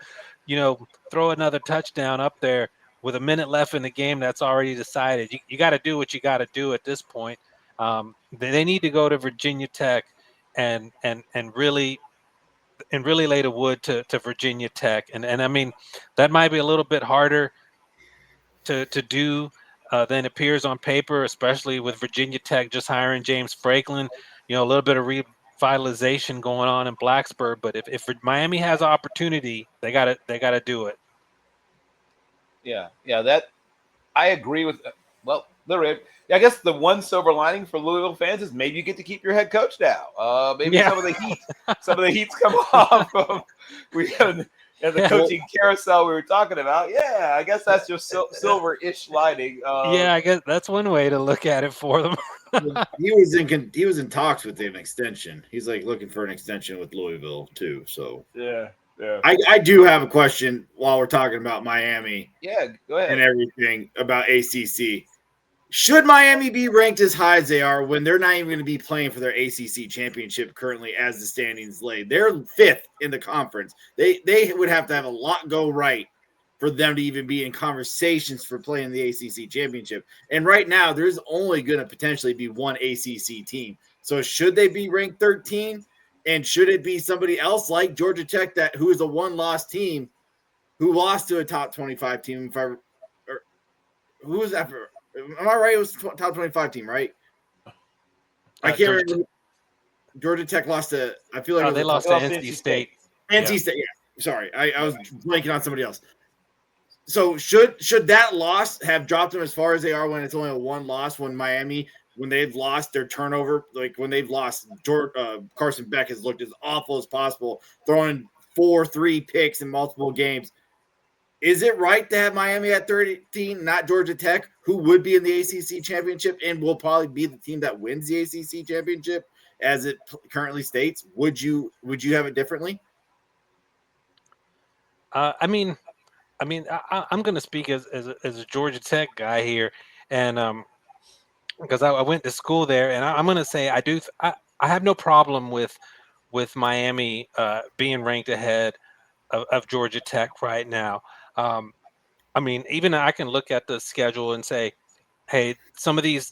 throw another touchdown up there with a minute left in the game, that's already decided. You got to do what you got to do at this point. They need to go to Virginia Tech and really lay the wood to Virginia Tech. And I mean, that might be a little bit harder to do than appears on paper, especially with Virginia Tech just hiring James Franklin. A little bit of revitalization going on in Blacksburg. But if Miami has opportunity, they gotta do it. Yeah, that I agree with. Well, I guess the one silver lining for Louisville fans is maybe you get to keep your head coach now. Maybe some of the heat's come off. And the coaching carousel we were talking about. Yeah, I guess that's just silver-ish lining. I guess that's one way to look at it for them. He was in talks with an extension. He's like looking for an extension with Louisville too. So yeah. I do have a question while we're talking about Miami. Yeah, go ahead. And everything about ACC. Should Miami be ranked as high as they are when they're not even going to be playing for their ACC championship currently as the standings lay? They're 5th in the conference. They would have to have a lot go right for them to even be in conversations for playing the ACC championship. And right now, there's only going to potentially be one ACC team. So should they be ranked 13? And should it be somebody else like Georgia Tech who is a one-loss team who lost to a top 25 team? Who was that for? Am I right? It was top 25 team, right? I can't remember. Georgia Tech lost to. I feel like they lost to NC State. NC State. Yeah. Sorry, I was blanking on somebody else. So should that loss have dropped them as far as they are when it's only a one loss? When Miami when they've lost their turnover, like when they've lost, Carson Beck has looked as awful as possible, throwing 4-3 picks in multiple games. Is it right to have Miami at 13, not Georgia Tech, who would be in the ACC championship and will probably be the team that wins the ACC championship as it currently states? Would you have it differently? I mean, I'm going to speak as a Georgia Tech guy here, and because I went to school there, and I'm going to say I have no problem with Miami being ranked ahead of Georgia Tech right now. Um, I mean, even I can look at the schedule and say, hey, some of these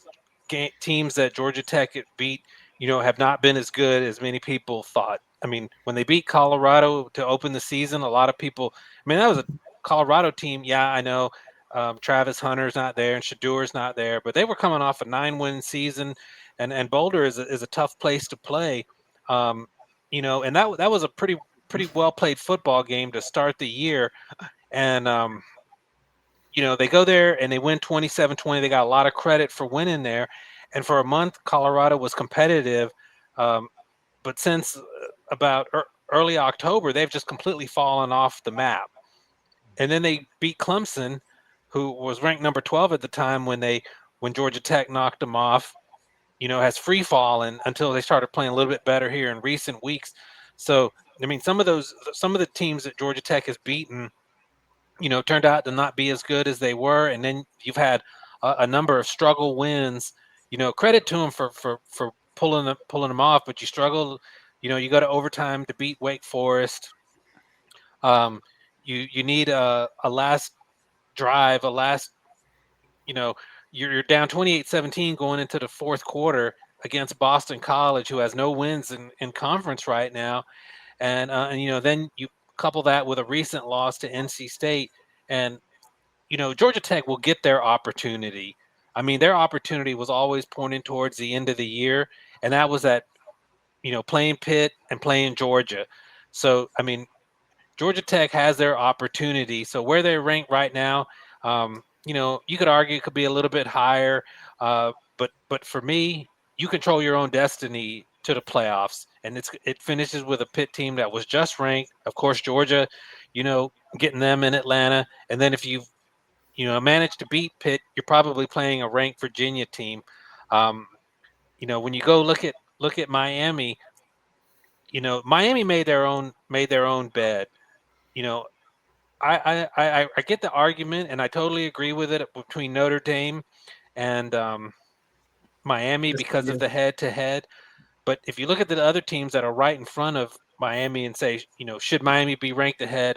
teams that Georgia Tech beat, have not been as good as many people thought. I mean, when they beat Colorado to open the season, a lot of people, I mean, that was a Colorado team. Yeah, I know Travis Hunter's not there and Shadur's not there, but they were coming off a 9-win season, and Boulder is a tough place to play. And that was a pretty well played football game to start the year, and they go there and they win 27-20. They got a lot of credit for winning there. And for a month, Colorado was competitive. But since about early October, they've just completely fallen off the map. And then they beat Clemson, who was ranked number 12 at the time when Georgia Tech knocked them off, has free fallen until they started playing a little bit better here in recent weeks. So, I mean, some of the teams that Georgia Tech has beaten, turned out to not be as good as they were. And then you've had a number of struggle wins. Credit to them for pulling them off, but you struggle. You go to overtime to beat Wake Forest. You need a last drive, you're down 28-17 going into the fourth quarter against Boston College, who has no wins in conference right now. And then you couple that with a recent loss to NC State, and Georgia Tech will get their opportunity. I mean, their opportunity was always pointing towards the end of the year, and that was at playing Pitt and playing Georgia. So I mean, Georgia Tech has their opportunity. So where they're ranked right now, you could argue it could be a little bit higher, but for me, you control your own destiny to the playoffs, and it finishes with a Pitt team that was just ranked. Of course, Georgia, getting them in Atlanta, and then if you manage to beat Pitt, you're probably playing a ranked Virginia team. When you go look at Miami, Miami made their own bed. You know, I get the argument, and I totally agree with it between Notre Dame and Miami because of the head-to-head. But if you look at the other teams that are right in front of Miami and say, should Miami be ranked ahead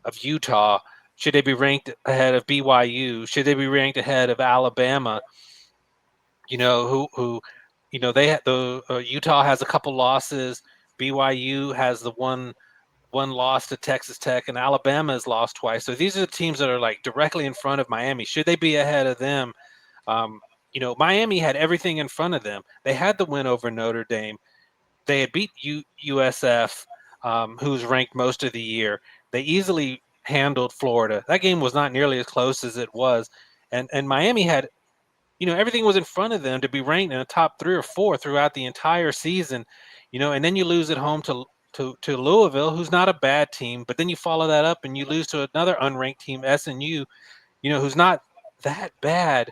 of Utah? Should they be ranked ahead of BYU? Should they be ranked ahead of Alabama? Who they had Utah has a couple losses. BYU has the one loss to Texas Tech, and Alabama has lost twice. So these are the teams that are like directly in front of Miami. Should they be ahead of them? Miami had everything in front of them. They had the win over Notre Dame. They had beat USF, who's ranked most of the year. They easily handled Florida. That game was not nearly as close as it was. And Miami had, everything was in front of them to be ranked in the top 3 or 4 throughout the entire season, and then you lose at home to Louisville, who's not a bad team, but then you follow that up and you lose to another unranked team, SNU, who's not that bad.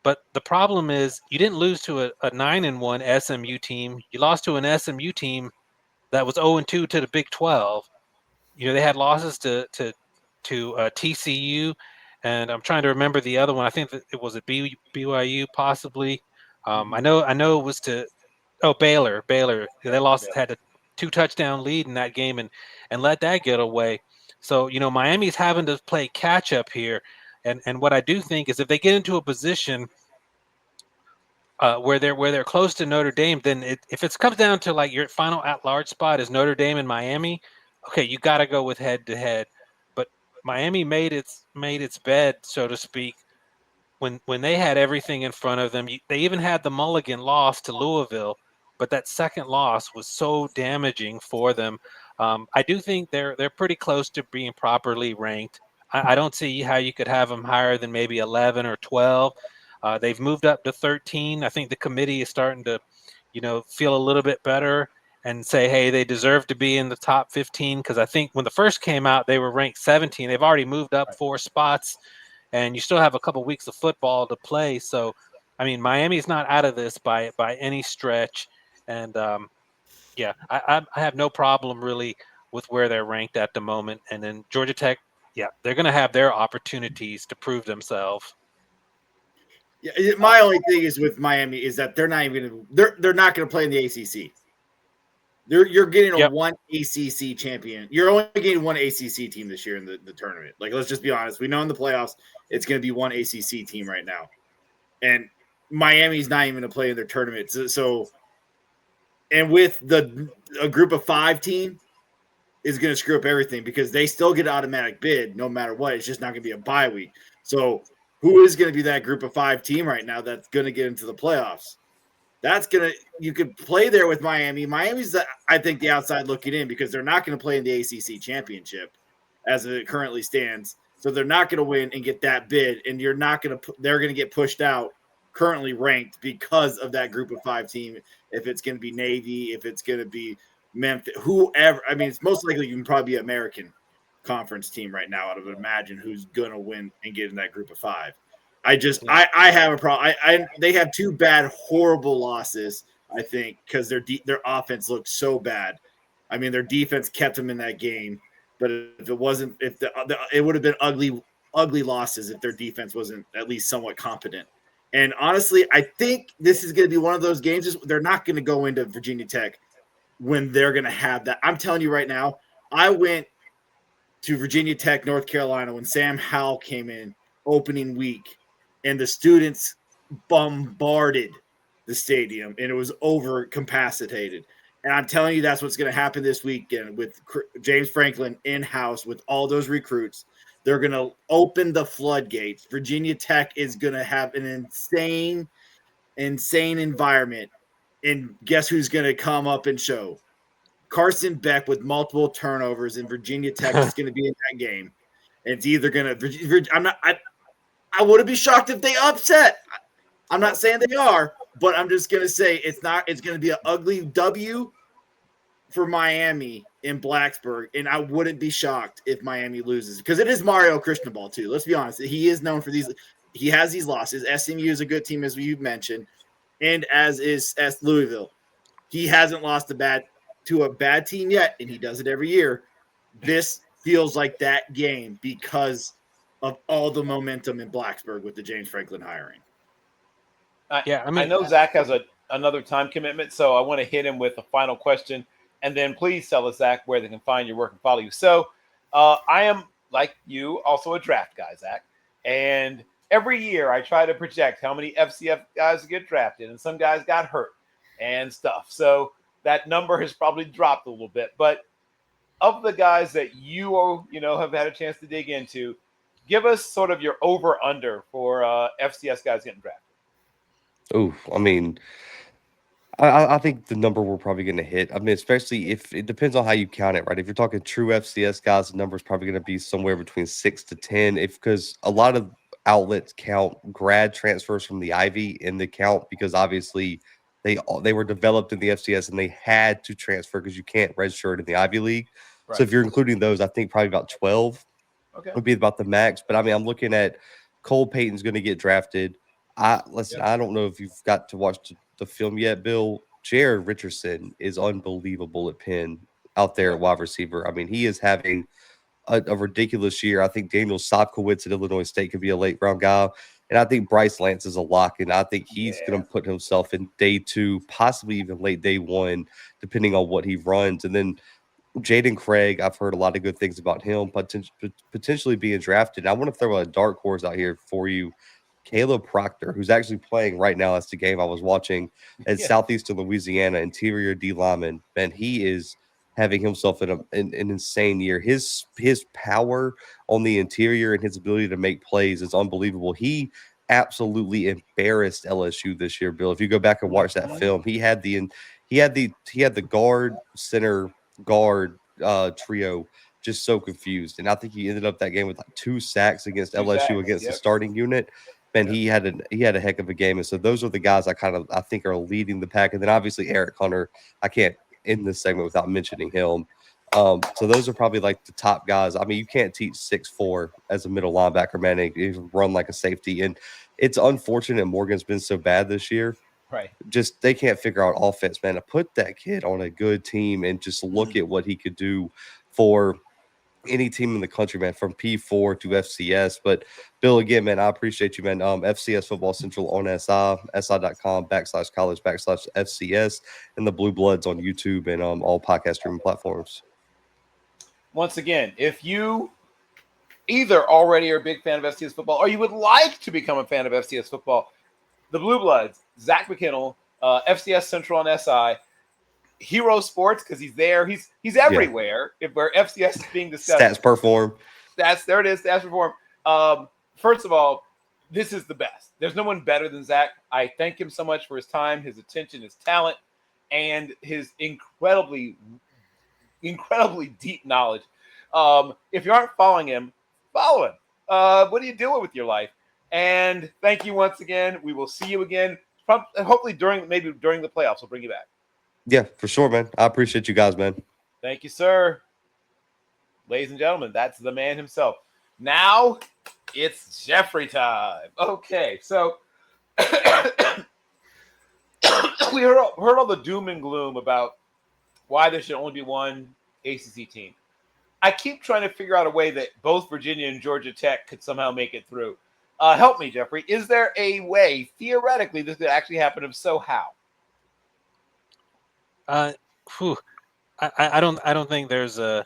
But the problem is you didn't lose to a 9-1 SMU team. You lost to an SMU team that was 0-2 to the Big 12. They had losses to TCU, and I'm trying to remember the other one. I think that it was at BYU possibly. I know it was to Baylor. They lost, had a 2-touchdown lead in that game and let that get away. So Miami's having to play catch up here, and what I do think is if they get into a position where they're close to Notre Dame, then if it comes down to like your final at-large spot is Notre Dame and Miami, okay, you got to go with head-to-head. But Miami made its bed, so to speak, when they had everything in front of them. They even had the mulligan loss to Louisville, but that second loss was so damaging for them. I do think they're pretty close to being properly ranked. I don't see how you could have them higher than maybe 11 or 12. They've moved up to 13. I think the committee is starting to, feel a little bit better and say, hey, they deserve to be in the top 15. Because I think when the first came out, they were ranked 17. They've already moved up 4 spots, and you still have a couple weeks of football to play. So, I mean, Miami's not out of this by any stretch. And yeah, I have no problem really with where they're ranked at the moment. And then Georgia Tech, yeah, they're going to have their opportunities to prove themselves. Yeah, my only thing is with Miami is that they're not even they're not going to play in the ACC. You're getting a one ACC champion. You're only getting one ACC team this year in the tournament. Like, let's just be honest. We know in the playoffs it's going to be one ACC team right now, and Miami's not even going to play in their tournament. So and with a group of 5 team is going to screw up everything because they still get an automatic bid no matter what. It's just not going to be a bye week. So who is going to be that group of 5 team right now that's going to get into the playoffs? You could play there with Miami. Miami's, I think, the outside looking in because they're not going to play in the ACC championship as it currently stands. So they're not going to win and get that bid, and they're going to get pushed out currently ranked because of that group of 5 team. If it's going to be Navy, if it's going to be Memphis, whoever. I mean, it's most likely you can probably be American Conference team right now. I would imagine who's going to win and get in that group of 5. I have a problem. They have 2 bad, horrible losses. I think because their offense looked so bad. I mean, their defense kept them in that game, but if it wasn't, it would have been ugly losses if their defense wasn't at least somewhat competent. And honestly, I think this is going to be one of those games. They're not going to go into Virginia Tech when they're going to have that. I'm telling you right now. I went to Virginia Tech, North Carolina when Sam Howell came in opening week. And the students bombarded the stadium, and it was overcapacitated. And I'm telling you, that's what's going to happen this weekend with James Franklin in-house with all those recruits. They're going to open the floodgates. Virginia Tech is going to have an insane environment. And guess who's going to come up and show? Carson Beck with multiple turnovers, and Virginia Tech is going to be in that game. And it's either going to – I wouldn't be shocked if they upset. I'm not saying they are, but I'm just going to say it's going to be an ugly W for Miami in Blacksburg, and I wouldn't be shocked if Miami loses because it is Mario Cristobal too. Let's be honest. He is known for these. He has these losses. SMU is a good team, as you mentioned, and as is Louisville. He hasn't lost to a bad team yet, and he does it every year. This feels like that game because of all the momentum in Blacksburg with the James Franklin hiring. I know Zach has another time commitment, so I want to hit him with a final question, and then please tell us, Zach, where they can find your work and follow you. So I am, like you, also a draft guy, Zach, and every year I try to project how many FCF guys get drafted, and some guys got hurt and stuff. So that number has probably dropped a little bit, but of the guys that you have had a chance to dig into, give us sort of your over-under for FCS guys getting drafted. Oh, I mean, I think the number we're probably going to hit. I mean, especially if it depends on how you count it, right? If you're talking true FCS guys, the number is probably going to be somewhere between 6 to 10. Because a lot of outlets count grad transfers from the Ivy in the count because obviously they were developed in the FCS and they had to transfer because you can't redshirt in the Ivy League. Right. So if you're including those, I think probably about 12 would be about the max. But I mean, I'm looking at Cole Payton's going to get drafted. I don't know if you've got to watch the film yet, Bill. Jared Richardson is unbelievable at Penn out there at wide receiver. I mean, he is having a ridiculous year. I think Daniel Sopkowitz at Illinois State could be a late round guy. And I think Bryce Lance is a lock, and I think he's going to put himself in day 2, possibly even late day 1, depending on what he runs. And then Jaden Craig, I've heard a lot of good things about him potentially being drafted. I want to throw a dark horse out here for you. Caleb Proctor, who's actually playing right now. That's the game I was watching at Southeastern Louisiana, interior D lineman. And he is having himself in an insane year. His power on the interior and his ability to make plays is unbelievable. He absolutely embarrassed LSU this year, Bill. If you go back and watch that film, he had the guard, center, guard trio just so confused. And I think he ended up that game with like 2 sacks against LSU against the starting unit. man, he had a heck of a game. And so those are the guys I think are leading the pack. And then obviously Eric Hunter, I can't end this segment without mentioning him. So those are probably like the top guys. I mean, you can't teach 6'4" as a middle linebacker, man. You run like a safety. And it's unfortunate Morgan's been so bad this year. Right. Just they can't figure out offense, man. To put that kid on a good team and just look at what he could do for any team in the country, man, from P4 to FCS. But Bill, again, man, I appreciate you, man. FCS Football Central on si.com/college/FCS, and the Blue Bloods on YouTube and all podcast streaming platforms. Once again, if you either already are a big fan of FCS football or you would like to become a fan of FCS football, the Blue Bloods, Zach McKinnell, FCS Central on SI, Hero Sports, because he's there. He's everywhere. If where FCS is being discussed. Stats Perform. There it is. Stats Perform. First of all, this is the best. There's no one better than Zach. I thank him so much for his time, his attention, his talent, and his incredibly deep knowledge. If you aren't following him, follow him. What are you doing with your life? And thank you once again. We will see you again. Hopefully during the playoffs, we'll bring you back. Yeah, for sure, man. I appreciate you guys, man. Thank you, sir. Ladies and gentlemen, that's the man himself. Now it's Jeffrey time. Okay, so we heard all the doom and gloom about why there should only be one ACC team. I keep trying to figure out a way that both Virginia and Georgia Tech could somehow make it through. Help me, Jeffrey. Is there a way, theoretically, this could actually happen? If so, how? I don't think there's a.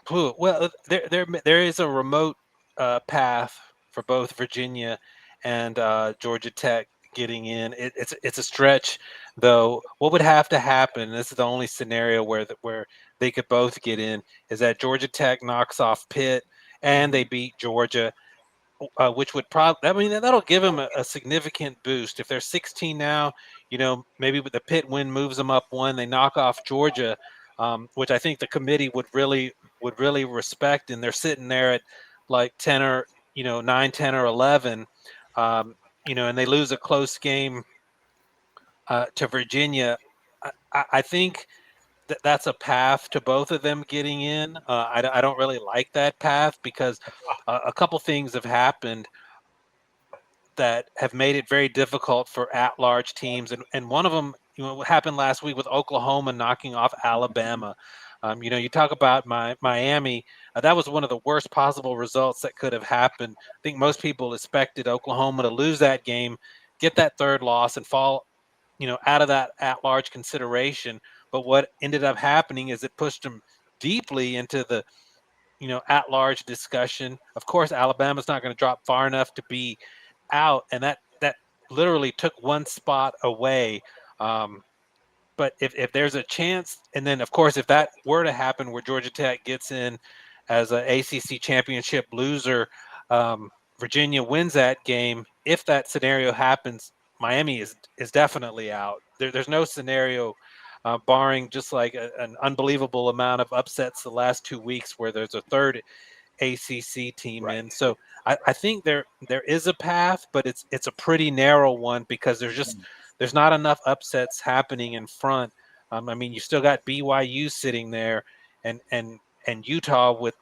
Well, there is a remote path for both Virginia and Georgia Tech getting in. It's a stretch, though. What would have to happen? This is the only scenario where they could both get in. Is that Georgia Tech knocks off Pitt and they beat Georgia, which would probably. I mean, that'll give them a significant boost. If they're 16 now, maybe with the Pitt win moves them up one. They knock off Georgia, which I think the committee would really respect, and they're sitting there at like 10 or 9, 10 or 11, and they lose a close game to Virginia. I think that's a path to both of them getting in. I don't really like that path because a couple things have happened that have made it very difficult for at-large teams, and one of them, what happened last week with Oklahoma knocking off Alabama. You talk about Miami. That was one of the worst possible results that could have happened. I think most people expected Oklahoma to lose that game, get that third loss, and fall, out of that at-large consideration. But what ended up happening is it pushed them deeply into the, at-large discussion. Of course, Alabama's not going to drop far enough to be out, and that literally took one spot away. But if there's a chance, and then of course if that were to happen where Georgia Tech gets in as an ACC championship loser, Virginia wins that game. If that scenario happens, Miami is definitely out. There's no scenario, barring just like an unbelievable amount of upsets the last 2 weeks where there's a third ACC team in. So I think there is a path, but it's a pretty narrow one because there's not enough upsets happening in front. I mean, you still got BYU sitting there, and Utah with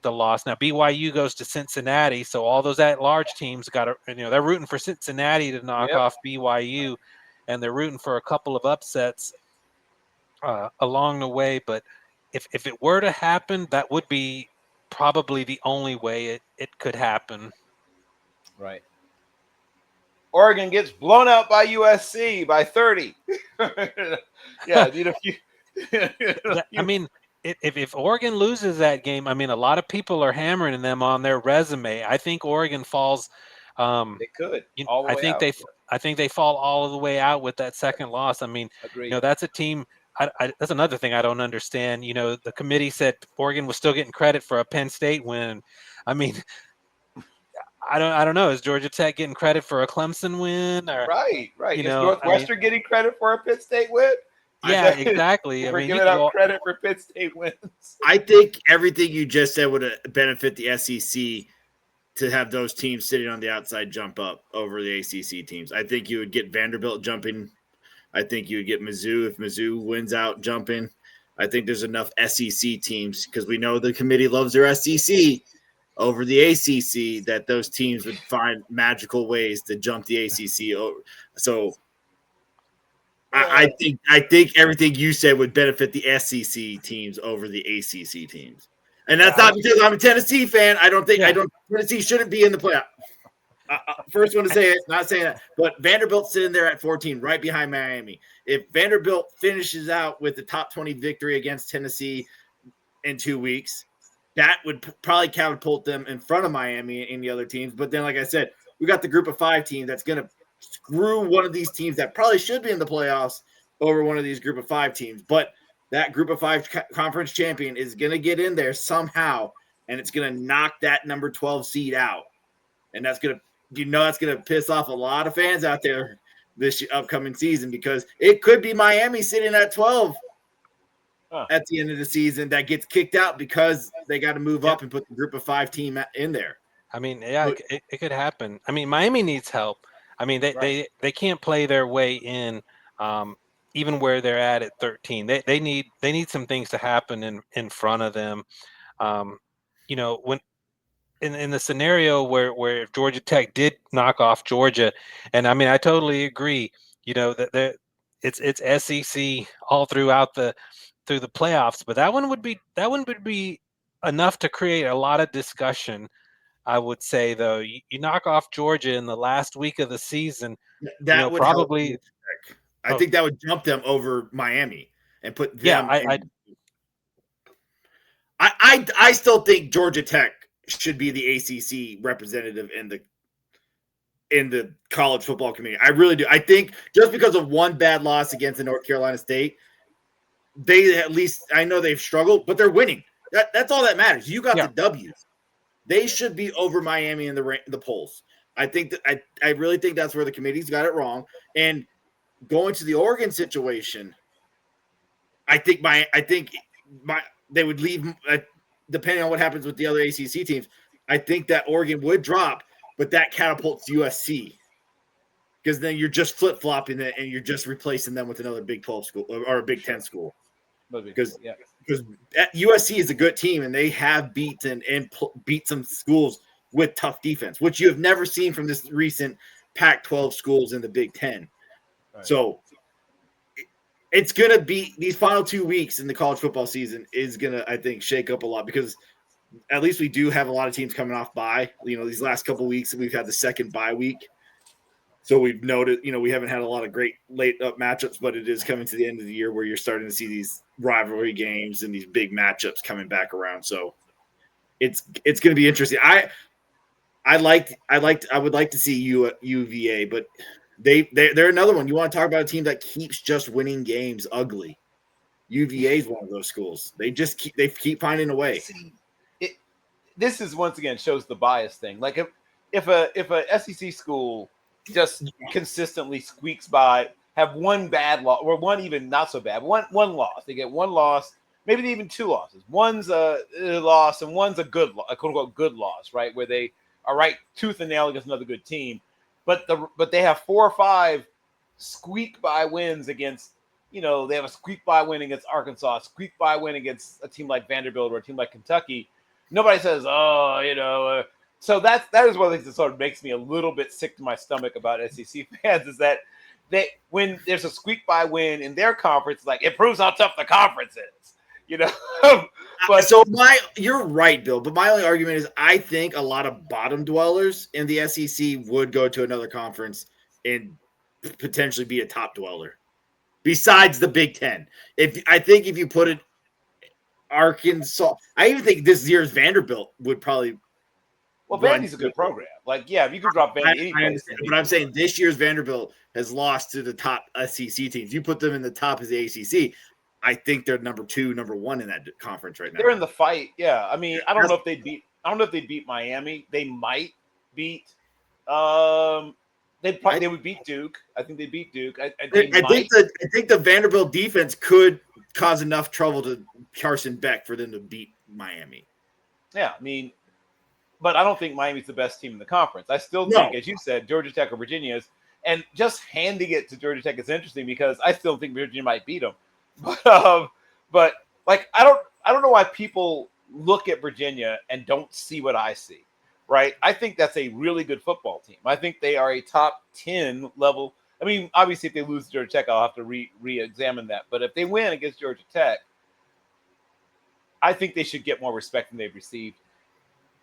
the loss. Now BYU goes to Cincinnati, so all those at-large teams got to, they're rooting for Cincinnati to knock off BYU, and they're rooting for a couple of upsets along the way. But if it were to happen, that would be probably the only way it could happen. Right. Oregon gets blown out by USC by 30. Yeah, I mean, if Oregon loses that game, I mean, a lot of people are hammering them on their resume. I think Oregon falls. They could. I think they fall all of the way out with that second loss. I mean, agreed. That's a team. That's another thing I don't understand. The committee said Oregon was still getting credit for a Penn State win. I mean, I don't know. Is Georgia Tech getting credit for a Clemson win? Or, right. Is Northwestern getting credit for a Pitt State win? Yeah, exactly. We're giving out credit for Pitt State wins. I think everything you just said would benefit the SEC to have those teams sitting on the outside jump up over the ACC teams. I think you would get Vanderbilt jumping. I think you would get Mizzou if Mizzou wins out jumping. I think there's enough SEC teams because we know the committee loves their SEC over the ACC that those teams would find magical ways to jump the ACC over. So I think everything you said would benefit the SEC teams over the ACC teams, and that's not because I'm a Tennessee fan. I don't Tennessee shouldn't be in the playoff. First one to say it, not saying that, but Vanderbilt's sitting there at 14, right behind Miami. If Vanderbilt finishes out with the top 20 victory against Tennessee in 2 weeks, that would probably catapult them in front of Miami and the other teams. But then, like I said, we got the group of 5 team that's going to screw one of these teams that probably should be in the playoffs over one of these group of 5 teams. But that group of 5 conference champion is going to get in there somehow, and it's going to knock that number 12 seed out. And that's going to that's going to piss off a lot of fans out there this upcoming season because it could be Miami sitting at 12 at the end of the season that gets kicked out because they got to move up and put the group of 5 team in there. I mean, it could happen. I mean, Miami needs help. I mean, they can't play their way in, even where they're at 13. They need some things to happen in front of them. When in the scenario where Georgia Tech did knock off Georgia, and I mean, I totally agree. That it's SEC all throughout through the playoffs, but that one would be enough to create a lot of discussion. I would say, though, you knock off Georgia in the last week of the season. That would probably. I think that would jump them over Miami and put them. I still think Georgia Tech should be the ACC representative in the college football community. I really do. I think just because of one bad loss against the North Carolina State, they at least I know they've struggled, but they're winning. That's all that matters. You got the W's. They should be over Miami in the polls. I think that I really think that's where the committee's got it wrong. And going to the Oregon situation, I think they would leave. Depending on what happens with the other ACC teams, I think that Oregon would drop, but that catapults USC because then you're just flip-flopping it and you're just replacing them with another Big 12 school or a Big 10 school. Because USC is a good team and they have beat some schools with tough defense, which you have never seen from this recent Pac-12 schools in the Big 10. Right. So it's going to be these final 2 weeks in the college football season is going to, I think, shake up a lot because at least we do have a lot of teams coming off bye. These last couple of weeks we've had the second bye week. So we've noted, we haven't had a lot of great late up matchups, but it is coming to the end of the year where you're starting to see these rivalry games and these big matchups coming back around. So it's going to be interesting. I would like to see UVA, but they're another one. You want to talk about a team that keeps just winning games ugly. UVA is one of those schools. They keep finding a way. This is once again shows the bias thing. Like if a SEC school just consistently squeaks by, have one bad loss or one even not so bad, one loss. They get one loss, maybe even 2 losses. One's a loss and one's a quote unquote good loss, right? Where they are right tooth and nail against another good team. But they have 4 or 5 squeak by wins against, they have a squeak by win against Arkansas, squeak by win against a team like Vanderbilt or a team like Kentucky. Nobody says, so that is one of the things that sort of makes me a little bit sick to my stomach about SEC fans is that when there's a squeak by win in their conference, like it proves how tough the conference is, But you're right, Bill. But my only argument is I think a lot of bottom dwellers in the SEC would go to another conference and potentially be a top dweller. Besides the Big Ten, I think if you put it Arkansas, I even think this year's Vanderbilt would probably. Well, Vandy's a good program. Like, if you could drop Vandy, I understand, but I'm saying this year's Vanderbilt has lost to the top SEC teams. You put them in the top of the ACC. I think they're number 2, number 1 in that conference right now. They're in the fight. Yeah. I mean, I don't know if they beat Miami. They might beat they would beat Duke. I think they beat Duke. I think the Vanderbilt defense could cause enough trouble to Carson Beck for them to beat Miami. Yeah, I mean, but I don't think Miami's the best team in the conference. I still think, as you said, Georgia Tech or Virginia is. And just handing it to Georgia Tech is interesting because I still think Virginia might beat them. But like I don't know why people look at Virginia and don't see what I see. Right? I think that's a really good football team. I think they are a top 10 level. I mean, obviously, if they lose to Georgia Tech, I'll have to re-examine that. But if they win against Georgia Tech, I think they should get more respect than they've received.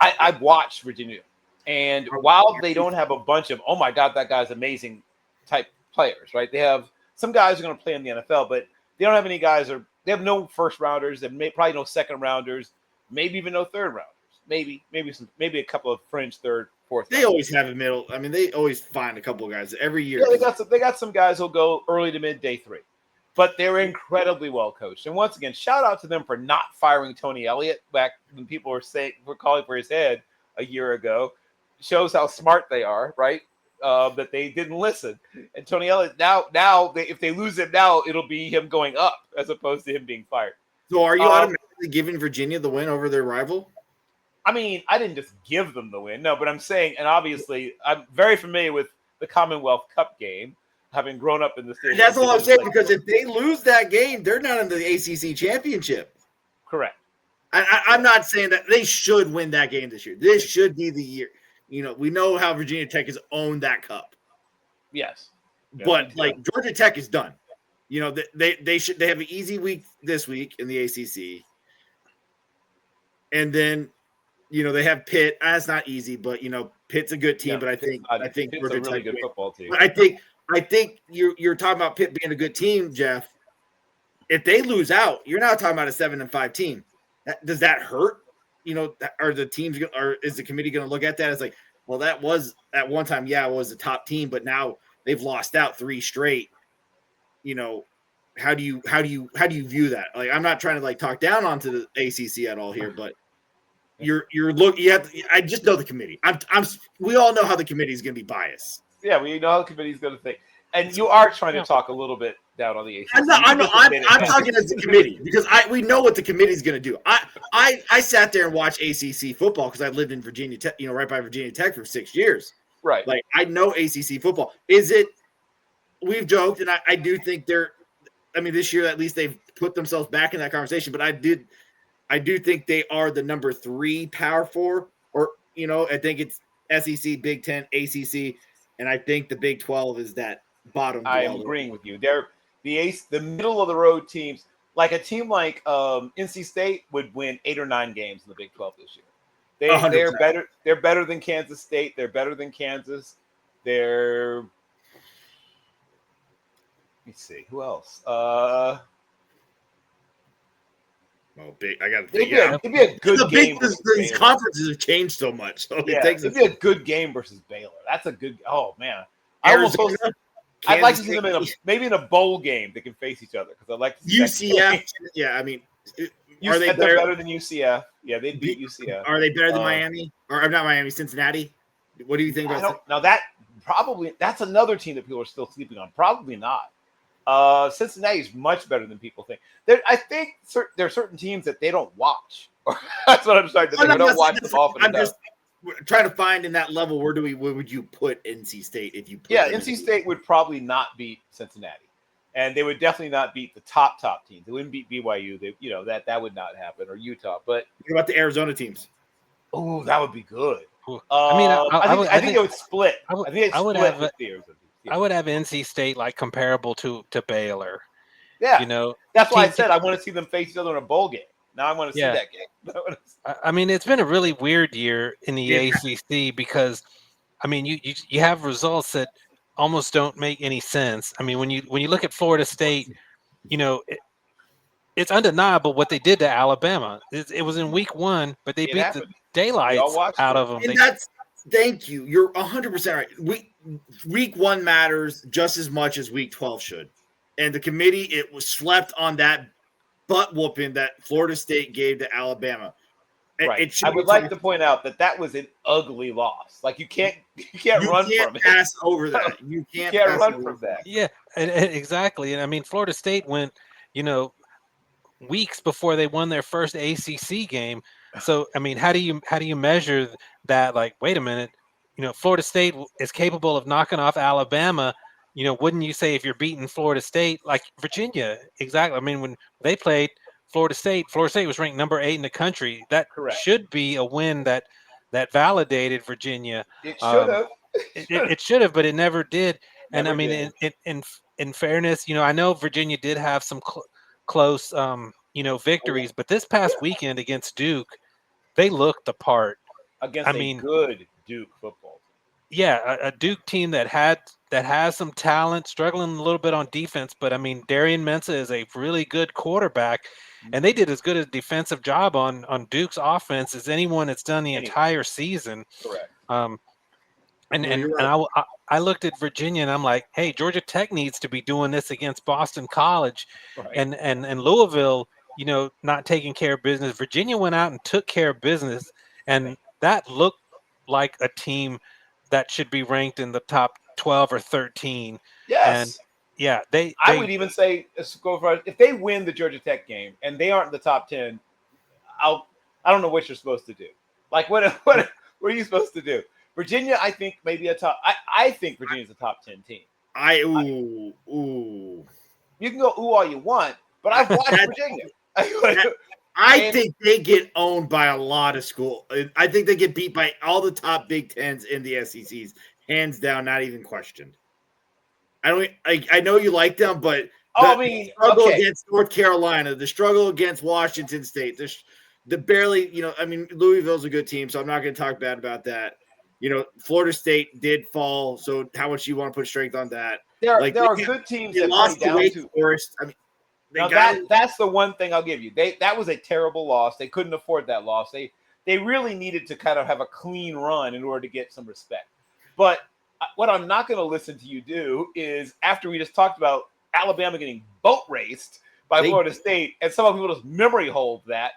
I've watched Virginia. And while they don't have a bunch of, oh my God, that guy's amazing type players, right? They have some guys who are going to play in the NFL, but they don't have any guys, or they have no first rounders, and probably no second rounders, maybe even no third rounders, maybe a couple of fringe third, fourth. They always have a middle. I mean, they always find a couple of guys every year. Yeah, they got some guys who'll go early to mid day 3, but they're incredibly well coached. And once again, shout out to them for not firing Tony Elliott back when people were calling for his head a year ago. Shows how smart they are, right? That they didn't listen. And Tony Elliott now if they lose it now, it'll be him going up as opposed to him being fired. So are you automatically giving Virginia the win over their rival? I mean, I didn't just give them the win, no, but I'm saying, and obviously, I'm very familiar with the Commonwealth Cup game, having grown up in the state. That's all I'm saying, because if they lose that game, they're not in the ACC championship. Correct. I'm not saying that they should win that game this year. This should be the year. You know, we know how Virginia Tech has owned that cup. Yes. But like Georgia Tech is done. You know, they have an easy week this week in the ACC. And then, you know, they have Pitt. That's not easy, but you know, Pitt's a good team, yeah, but I think Pitt's Georgia a really Tech good football team. But I think you're talking about Pitt being a good team, Jeff. If they lose out, you're now talking about a 7-5 team. Does that hurt? You know, are the teams, or is the committee going to look at that as like, well, that was at one time, yeah, it was a top team, but now they've lost out 3 straight. You know, how do you view that? Like, I'm not trying to like talk down onto the ACC at all here, but I just know the committee. We all know how the committee is going to be biased. Yeah, we know how the committee is going to think, and you are trying to talk a little bit down on the ACC. I'm talking as the committee because we know what the committee is going to do. I sat there and watched ACC football because I lived in Virginia Tech, you know, right by Virginia Tech for 6 years. Right. Like I know ACC football. We've joked, and I do think this year at least they've put themselves back in that conversation. But I do think they are the number 3 Power 4, or you know, I think it's SEC, Big 10, ACC, and I think the Big 12 is that bottom. I am agreeing with you. They're the middle of the road teams. Like a team like NC State would win 8 or 9 games in the Big 12 this year. They're better. They're better than Kansas State. They're better than Kansas. Let me see who else. Big. I got to think. It'd be a good game. These conferences have changed so much. So it'd be a good game versus Baylor. That's a good. Oh man, I'd like to see them maybe in a bowl game. They can face each other because I like to see UCF. Yeah, I mean, are they better than UCF? Yeah, they'd beat UCF. Are they better than Miami? Or not Miami, Cincinnati? What do you think about that? Now that's another team that people are still sleeping on. Probably not. Cincinnati is much better than people think. I think there are certain teams that they don't watch. That's what I'm trying to say. They don't watch them often enough. Just trying to find in that level where would you put NC State if you? NC State would probably not beat Cincinnati, and they would definitely not beat the top teams. They wouldn't beat BYU. That would not happen, or Utah. But what about the Arizona teams? Oh, that would be good. I think it would split. I would have NC State like comparable to Baylor. Yeah, you know, that's why I said I want to see them face each other in a bowl game. Now I want to see that game. I mean, it's been a really weird year in the ACC because, I mean, you have results that almost don't make any sense. I mean, when you look at Florida State, you know, it's undeniable what they did to Alabama. It was in week 1, but they beat the daylights out of them. And thank you. You're 100% right. Week 1 matters just as much as week 12 should. And the committee, it was slept on that butt whooping that Florida State gave to Alabama. Right. I would like to point out that was an ugly loss. Like you can't run from it. Pass over that. You can't run from that. Yeah, and exactly. And I mean, Florida State went, you know, weeks before they won their first ACC game So I mean, how do you measure that? Like, wait a minute, Florida State is capable of knocking off Alabama. Wouldn't you say if you're beating Florida State, like Virginia, exactly? I mean, when they played Florida State was ranked number 8 in the country. That Correct. should be a win that validated Virginia. It should have. It should have, but it never did. And I Never mean, did. in fairness, I know Virginia did have some close, victories, but this past weekend against Duke, they looked the part. Against a good Duke football team. Yeah, a Duke team that has some talent, struggling a little bit on defense, but I mean, Darian Mensah is a really good quarterback, and they did as good a defensive job on Duke's offense as anyone that's done the entire season. Correct. And I looked at Virginia and I'm like, hey, Georgia Tech needs to be doing this against Boston College, Right. and Louisville, not taking care of business. Virginia went out and took care of business, and that looked like a team that should be ranked in the top 12 or 13. Yes. And yeah, I would even say, let's go for it. If they win the Georgia Tech game and they aren't in the top 10, I don't know what you're supposed to do. Like, what are you supposed to do? Virginia, I think maybe I think Virginia's a top 10 team. Ooh. You can go ooh all you want, but I've watched Virginia. I think they get owned by a lot of school. I think they get beat by all the top Big Tens in the SECs, hands down, not even questioned. I know you like them, but the struggle against North Carolina, the struggle against Washington State, the barely, Louisville's a good team, so I'm not going to talk bad about that. Florida State did fall, so how much you want to put strength on that? There are good teams that lost to Wake Forest. I mean, that's the one thing I'll give you. That was a terrible loss. They couldn't afford that loss. They really needed to kind of have a clean run in order to get some respect. But what I'm not going to listen to you do is, after we just talked about Alabama getting boat raced by Florida State, and some of people just memory hold that,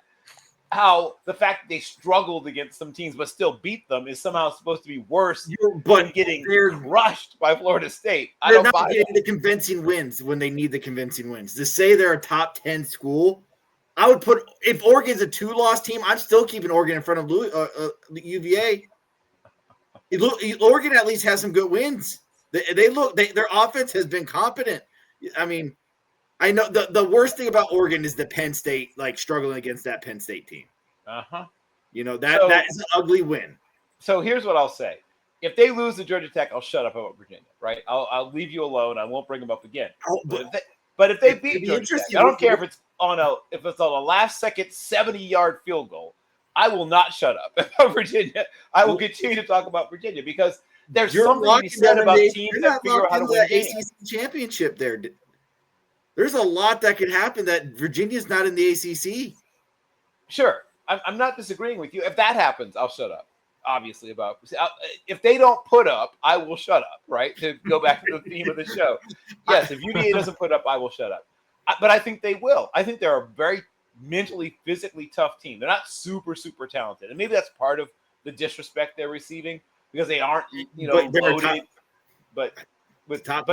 how the fact that they struggled against some teams but still beat them is somehow supposed to be worse than getting crushed by Florida State. I don't buy getting the convincing wins when they need the convincing wins. To say they're a top 10 school, I would put, if Oregon's a 2-loss team, I'm still keeping Oregon in front of UVA. Oregon at least has some good wins. Their offense has been competent. I mean, I know the worst thing about Oregon is the Penn State, struggling against that Penn State team. Uh-huh. That is an ugly win. So here's what I'll say. If they lose to Georgia Tech, I'll shut up about Virginia, right? I'll leave you alone. I won't bring them up again. But if they beat Georgia Tech, I don't care if it's on a last-second 70-yard field goal, I will not shut up about Virginia. I will continue to talk about Virginia because there's something to be said about teams that figure out how to win games. ACC championship there. There's a lot that could happen that Virginia's not in the ACC. Sure. I'm not disagreeing with you. If that happens, I'll shut up, obviously. If they don't put up, I will shut up, right? To go back to the theme of the show. Yes, if UVA doesn't put up, I will shut up. But I think they will. I think they're a very mentally, physically tough team. They're not super, super talented. And maybe that's part of the disrespect they're receiving because they aren't, loaded. But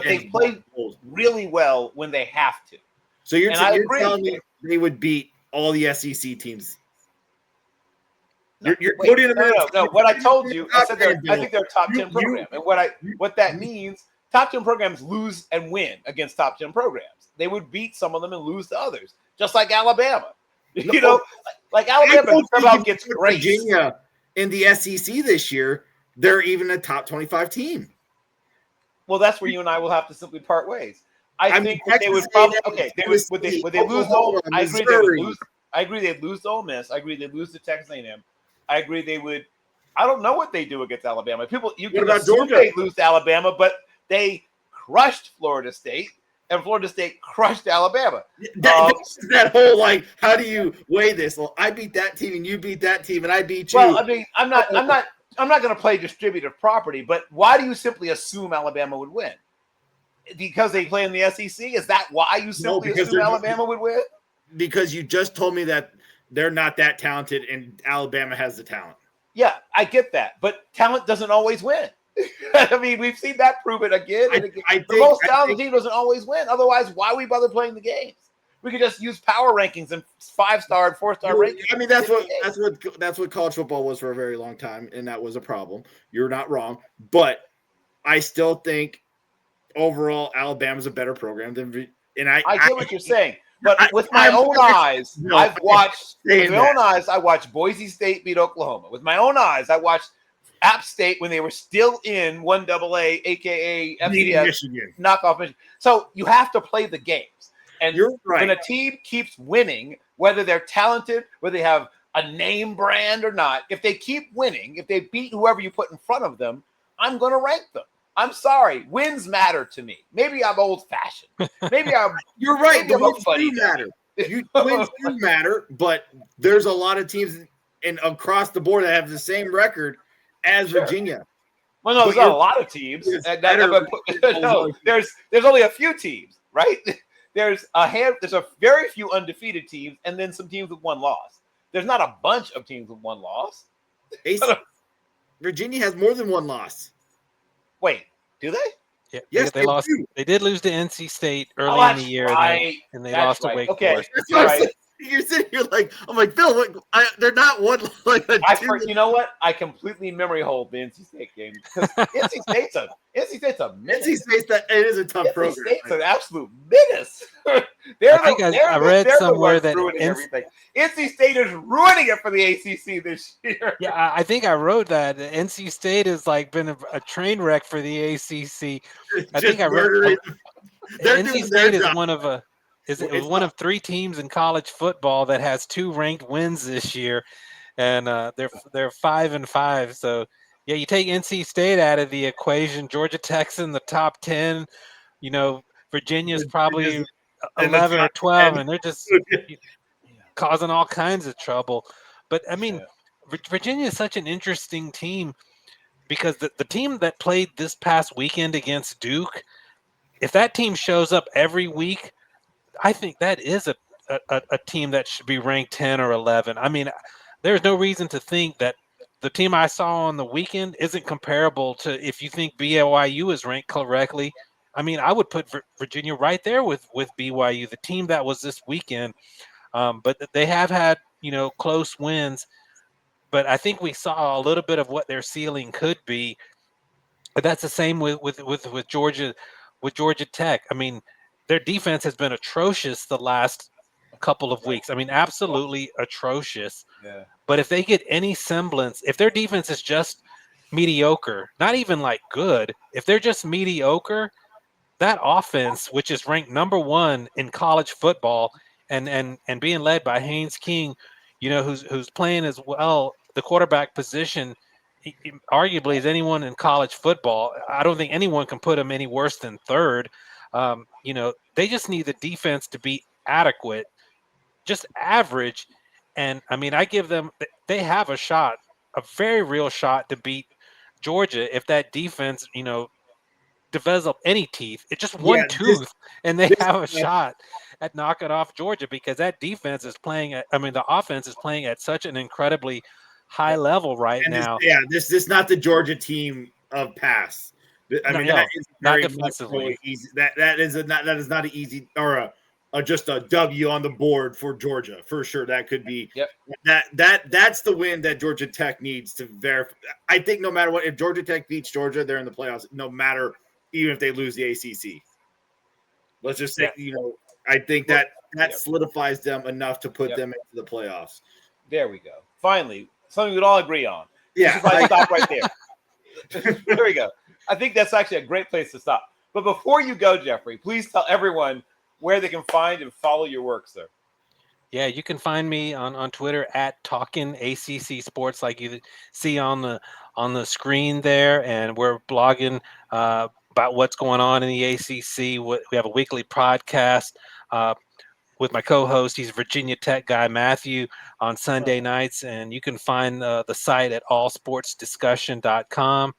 they play really well when they have to. So you're telling me they would beat all the SEC teams? You're putting them No. What I told you, I said I think they're a top 10 program. And what that means, top 10 programs lose and win against top 10 programs. They would beat some of them and lose to others, just like Alabama. Like Alabama somehow gets grace. Virginia in the SEC this year, they're even a top 25 team. Well, that's where you and I will have to simply part ways. I think that they would probably would they lose to Ole Miss? I agree they'd lose to Ole Miss. I agree they'd lose to Texas A&M. I agree they would. I don't know what they do against Alabama. You can assume they lose to Alabama, but they crushed Florida State, and Florida State crushed Alabama. That whole how do you weigh this? Well, I beat that team, and you beat that team, and I beat you. Well, I mean, I'm not going to play distributive property, but why do you simply assume Alabama would win? Because they play in the SEC? Is that why you simply assume Alabama would win? Because you just told me that they're not that talented and Alabama has the talent. Yeah, I get that. But talent doesn't always win. I mean, we've seen that proven again and again. The most talented team doesn't always win. Otherwise, why we bother playing the games? We could just use power rankings and 5-star and 4-star rankings. I mean, that's what college football was for a very long time, and that was a problem. You're not wrong, but I still think overall Alabama's a better program than. And I get what you're saying, but with my own eyes, I watched Boise State beat Oklahoma. With my own eyes, I watched App State when they were still in 1AA, aka FCS, knock off Michigan. So you have to play the games. And when a team keeps winning, whether they're talented, whether they have a name brand or not, if they keep winning, if they beat whoever you put in front of them, I'm going to rank them. I'm sorry. Wins matter to me. Maybe I'm old-fashioned. Maybe You're right. The wins do matter. Wins do matter, but there's a lot of teams across the board that have the same record as Virginia. Well, no, there's not a lot of teams. No, there's only a few teams, right? There's a very few undefeated teams, and then some teams with one loss. There's not a bunch of teams with one loss. Virginia has more than one loss. Wait, do they? Yeah, yes, they lost. Do. They did lose to NC State early in the year, and they lost to Wake Forest. Right. You're sitting here I'm like, Phil, they're not one like a you know what? I completely memory hold the NC State game because NC State's a menace. NC State's it is a tough program. NC State's an absolute menace. I read somewhere that NC State is ruining it for the ACC this year. Yeah, I think I wrote that NC State has been a train wreck for the ACC. I think I read NC State is one of one of 3 teams in college football that has 2 ranked wins this year, and they're 5-5. So yeah, you take NC State out of the equation, Georgia Tech's in the top 10. Virginia's probably 11 or 12, and they're just causing all kinds of trouble. But I mean, Virginia is such an interesting team because the team that played this past weekend against Duke, if that team shows up every week, I think that is a team that should be ranked 10 or 11. I mean, there's no reason to think that the team I saw on the weekend isn't comparable to if you think BYU is ranked correctly. I mean, I would put Virginia right there with BYU, the team that was this weekend. But they have had, close wins. But I think we saw a little bit of what their ceiling could be. But that's the same with Georgia, with Georgia Tech. I mean, their defense has been atrocious the last couple of weeks. I mean, absolutely atrocious. Yeah. But if they get any semblance, if their defense is just mediocre, not even good, if they're just mediocre, that offense, which is ranked number 1 in college football and being led by Haynes King, who's playing as well the quarterback position, arguably as anyone in college football. I don't think anyone can put him any worse than 3rd. They just need the defense to be adequate, just average. And I mean, I give them, they have a shot, a very real shot to beat Georgia if that defense, develop any teeth. It's just one tooth, and they have a shot at knocking off Georgia because that defense is playing the offense is playing at such an incredibly high level right now. This is not the Georgia team of past. That is not defensively easy. That is not an easy or just a W on the board for Georgia for sure. That could be that's the win that Georgia Tech needs to verify. I think no matter what, if Georgia Tech beats Georgia, they're in the playoffs. No matter even if they lose the ACC. Let's just say I think that solidifies them enough to put them into the playoffs. There we go. Finally, something we'd all agree on. Yeah, stop right there. There we go. I think that's actually a great place to stop. But before you go, Jeffrey, please tell everyone where they can find and follow your work, sir. Yeah, you can find me on Twitter at Talkin' ACC Sports, like you see on the screen there, and we're blogging about what's going on in the ACC. We have a weekly podcast with my co-host. He's Virginia Tech guy Matthew on Sunday nights, and you can find the site at allsportsdiscussion.com.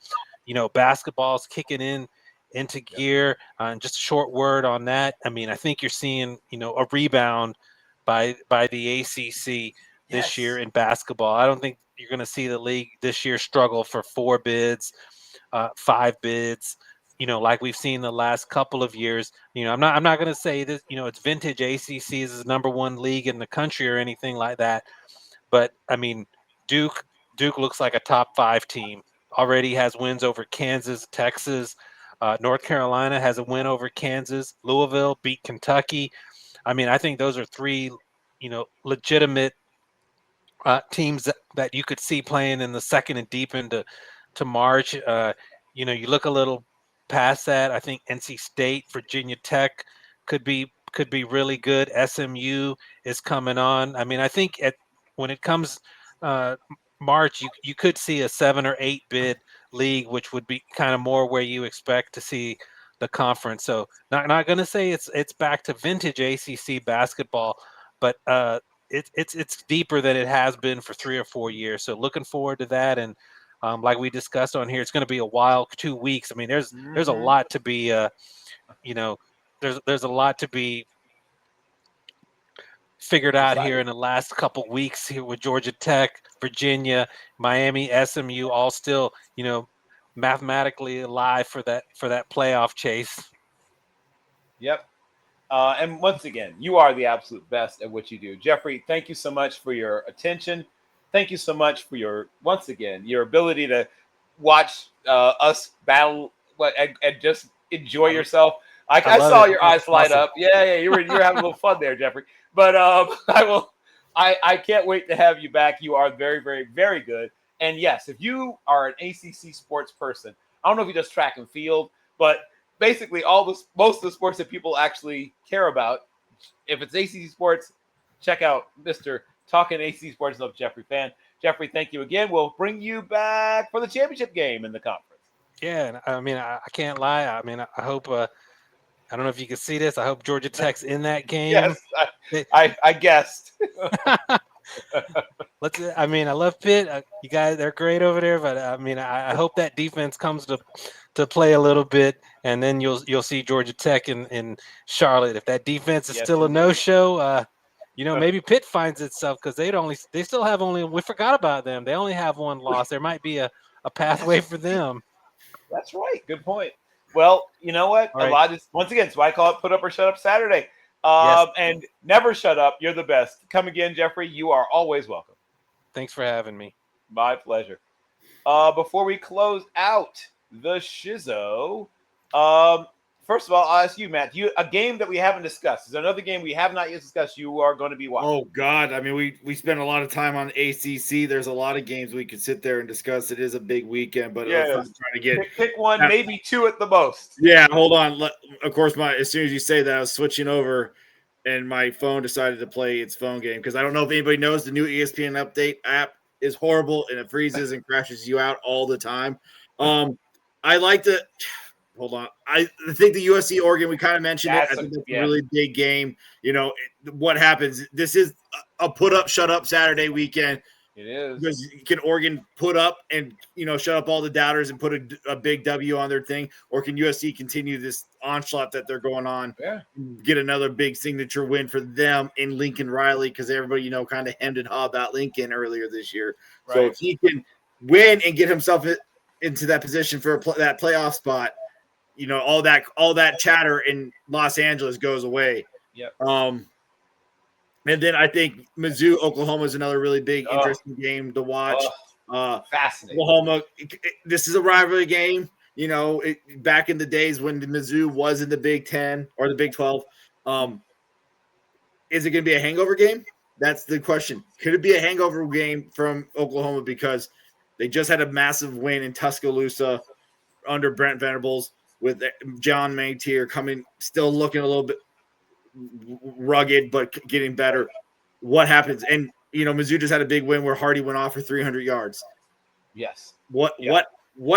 Basketball's kicking into gear. And just a short word on that. I mean, I think you're seeing, a rebound by the ACC this year in basketball. I don't think you're going to see the league this year struggle for 4 bids, 5 bids. like we've seen the last couple of years. I'm not going to say this. It's vintage ACC is the number one league in the country or anything like that. But I mean, Duke looks like a top 5 team. Already has wins over Kansas, Texas, North Carolina has a win over Kansas. Louisville beat Kentucky. I mean, I think those are 3, legitimate teams that you could see playing in the second and deep into March. You look a little past that. I think NC State, Virginia Tech could be really good. SMU is coming on. I mean, I think when it comes March, you could see a 7 or 8 bid league, which would be kind of more where you expect to see the conference. So not going to say it's back to vintage ACC basketball, but it's deeper than it has been for 3 or 4 years. So looking forward to that. And like we discussed on here, it's going to be a wild 2 weeks. I mean, there's a lot to be, there's a lot to be figured out here in the last couple weeks here with Georgia Tech, Virginia, Miami, SMU, all still, mathematically alive for that playoff chase. Yep. And once again, you are the absolute best at what you do. Jeffrey, thank you so much for your attention. Thank you so much for your ability to watch us battle and just enjoy yourself. I saw your eyes light up. Yeah, you were having a little fun there, Jeffrey. But I can't wait to have you back. You are very, very, very good. And yes, if you are an ACC sports person, I don't know if you just track and field, but basically most of the sports that people actually care about, if it's ACC sports, check out Mr. Talking ACC Sports of Jeffrey Fan. Jeffrey, thank you again. We'll bring you back for the championship game in the conference. Yeah, I mean, I can't lie. I mean, I hope I don't know if you can see this. I hope Georgia Tech's in that game. Yes, I guessed. I mean, I love Pitt. You guys, they're great over there. But I mean, I hope that defense comes to play a little bit, and then you'll see Georgia Tech in Charlotte. If that defense is still a no-show, maybe Pitt finds itself because they still have we forgot about them. They only have 1 loss. There might be a pathway for them. That's right. Good point. Well, you know what? Right. A lot is once again, so I call it Put Up or Shut Up Saturday. Yes. And never shut up. You're the best. Come again, Jeffrey. You are always welcome. Thanks for having me. My pleasure. Before we close out the shizzo, first of all, I'll ask you, Matt, a game that we haven't discussed. Is there another game we have not yet discussed you are going to be watching? Oh, God. I mean, we spent a lot of time on ACC. There's a lot of games we could sit there and discuss. It is a big weekend, but I'm trying to get pick one, maybe 2 at the most. Yeah, hold on. Of course, as soon as you say that, I was switching over, and my phone decided to play its phone game because I don't know if anybody knows the new ESPN update app is horrible and it freezes and crashes you out all the time. I like to hold on. I think the USC Oregon, we kind of mentioned it. I think that's a really big game. What happens? This is a put up, shut up Saturday weekend. It is. Because can Oregon put up and, shut up all the doubters and put a big W on their thing? Or can USC continue this onslaught that they're going on, get another big signature win for them in Lincoln Riley? Because everybody, kind of hemmed and hawed about Lincoln earlier this year. Right. So if he can win and get himself into that position for that playoff spot, all that chatter in Los Angeles goes away. Yep. And then I think Mizzou, Oklahoma is another really big, interesting game to watch. Fascinating. Oklahoma, this is a rivalry game. Back in the days when the Mizzou was in the Big 10 or the Big 12, is it going to be a hangover game? That's the question. Could it be a hangover game from Oklahoma because they just had a massive win in Tuscaloosa under Brent Venables with John Maytier still looking a little bit rugged but getting better. What happens? And Mizzou just had a big win where Hardy went off for 300 yards. Yes. What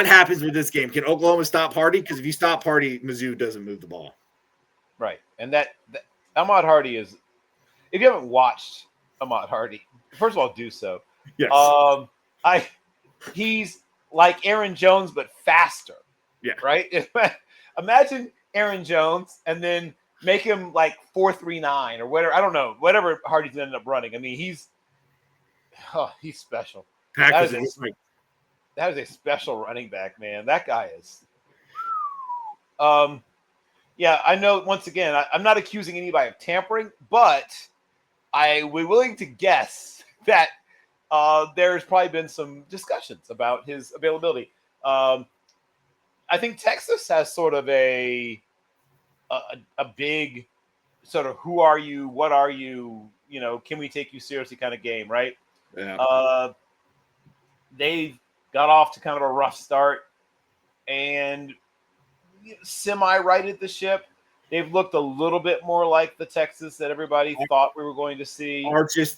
happens with this game? Can Oklahoma stop Hardy? Because if you stop Hardy, Mizzou doesn't move the ball. Right. And that Ahmad Hardy is, if you haven't watched Ahmad Hardy, first of all, do so. Yes. He's like Aaron Jones but faster. Yeah. Right. Imagine Aaron Jones and then make him like 4.39 or whatever. I don't know. Whatever Hardy's ended up running. I mean, he's special. That is a special running back, man. That guy is. Yeah, I know. Once again, I'm not accusing anybody of tampering, but I would be willing to guess that there's probably been some discussions about his availability. I think Texas has sort of a big sort of who are you, what are you, can we take you seriously kind of game, right? Yeah. They got off to kind of a rough start and semi-righted the ship. They've looked a little bit more like the Texas that everybody thought we were going to see. Arch is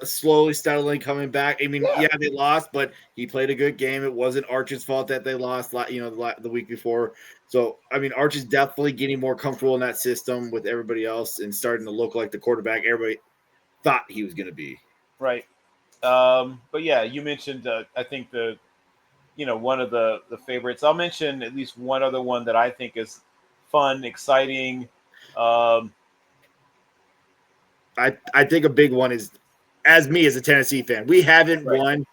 slowly, steadily coming back. I mean, yeah, they lost, but he played a good game. It wasn't Arch's fault that they lost, the week before. So, I mean, Arch is definitely getting more comfortable in that system with everybody else and starting to look like the quarterback everybody thought he was going to be. Right. But yeah, you mentioned, I think one of the favorites. I'll mention at least one other one that I think is fun, exciting. I think a big one is, as a Tennessee fan, we haven't won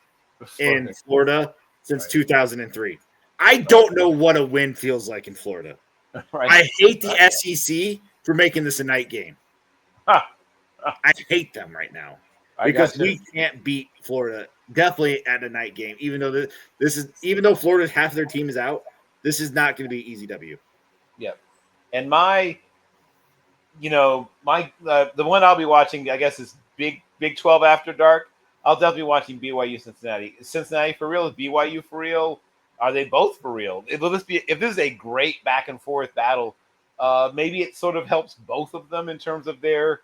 in Florida since 2003. I don't know what a win feels like in Florida. Right. I hate the SEC for making this a night game. I hate them right now because we can't beat Florida definitely at a night game. Even though Florida half their team is out, this is not going to be easy W. Yep. And the one I'll be watching, I guess, is Big 12 After Dark. I'll definitely be watching BYU Cincinnati. Is Cincinnati for real? Is BYU for real? Are they both for real? If this is a great back and forth battle, maybe it sort of helps both of them in terms of their.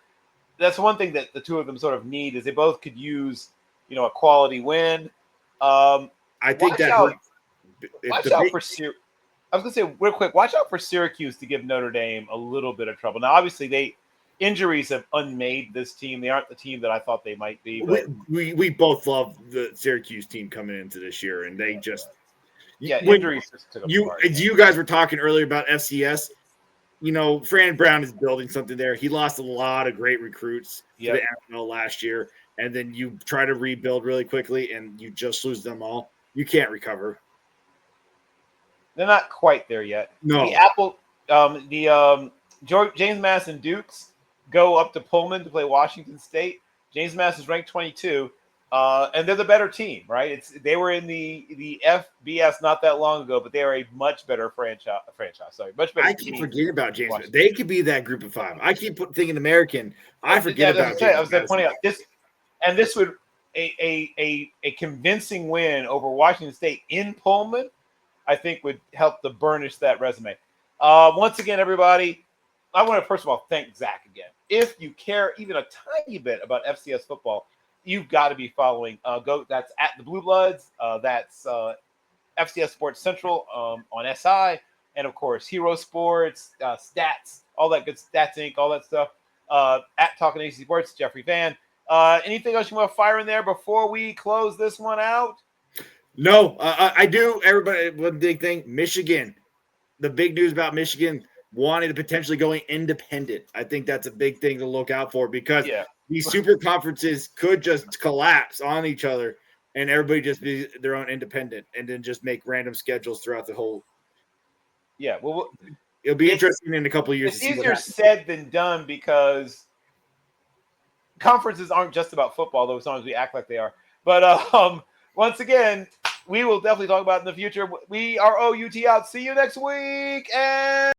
That's one thing that the two of them sort of need is they both could use, a quality win. I think that hurts. Watch out for Syracuse. I was going to say real quick, watch out for Syracuse to give Notre Dame a little bit of trouble. Now, obviously, injuries have unmade this team. They aren't the team that I thought they might be. But we both love the Syracuse team coming into this year, and they just injuries just took them apart. You guys were talking earlier about FCS. Fran Brown is building something there. He lost a lot of great recruits to the NFL last year, and then you try to rebuild really quickly, and you just lose them all. You can't recover. They're not quite there yet. No. James Madison Dukes go up to Pullman to play Washington State. James Madison is ranked 22, and they're the better team, right? They were in the FBS not that long ago, but they are a much better franchise. Sorry, much better. I keep forgetting about James. They could be that group of five. I keep thinking American. I forget about James. I was pointing out this, and this would a convincing win over Washington State in Pullman, I think would help to burnish that resume. Once again, everybody, I want to first of all thank Zach again. If you care even a tiny bit about FCS football, you've got to be following. That's at the Blue Bloods. That's FCS Sports Central on SI, and of course Hero Sports, Stats, all that good Stats Inc., all that stuff. At Talking AC Sports, Jeffrey Van. Anything else you want to fire in there before we close this one out? No, I do. Everybody, one big thing, Michigan. The big news about Michigan wanting to potentially going independent. I think that's a big thing to look out for because these super conferences could just collapse on each other and everybody just be their own independent and then just make random schedules throughout the whole. Yeah, well, it'll be interesting in a couple of years. It's easier said than done because conferences aren't just about football, though, as long as we act like they are. But once again, we will definitely talk about it in the future. We are OUT out. See you next week. And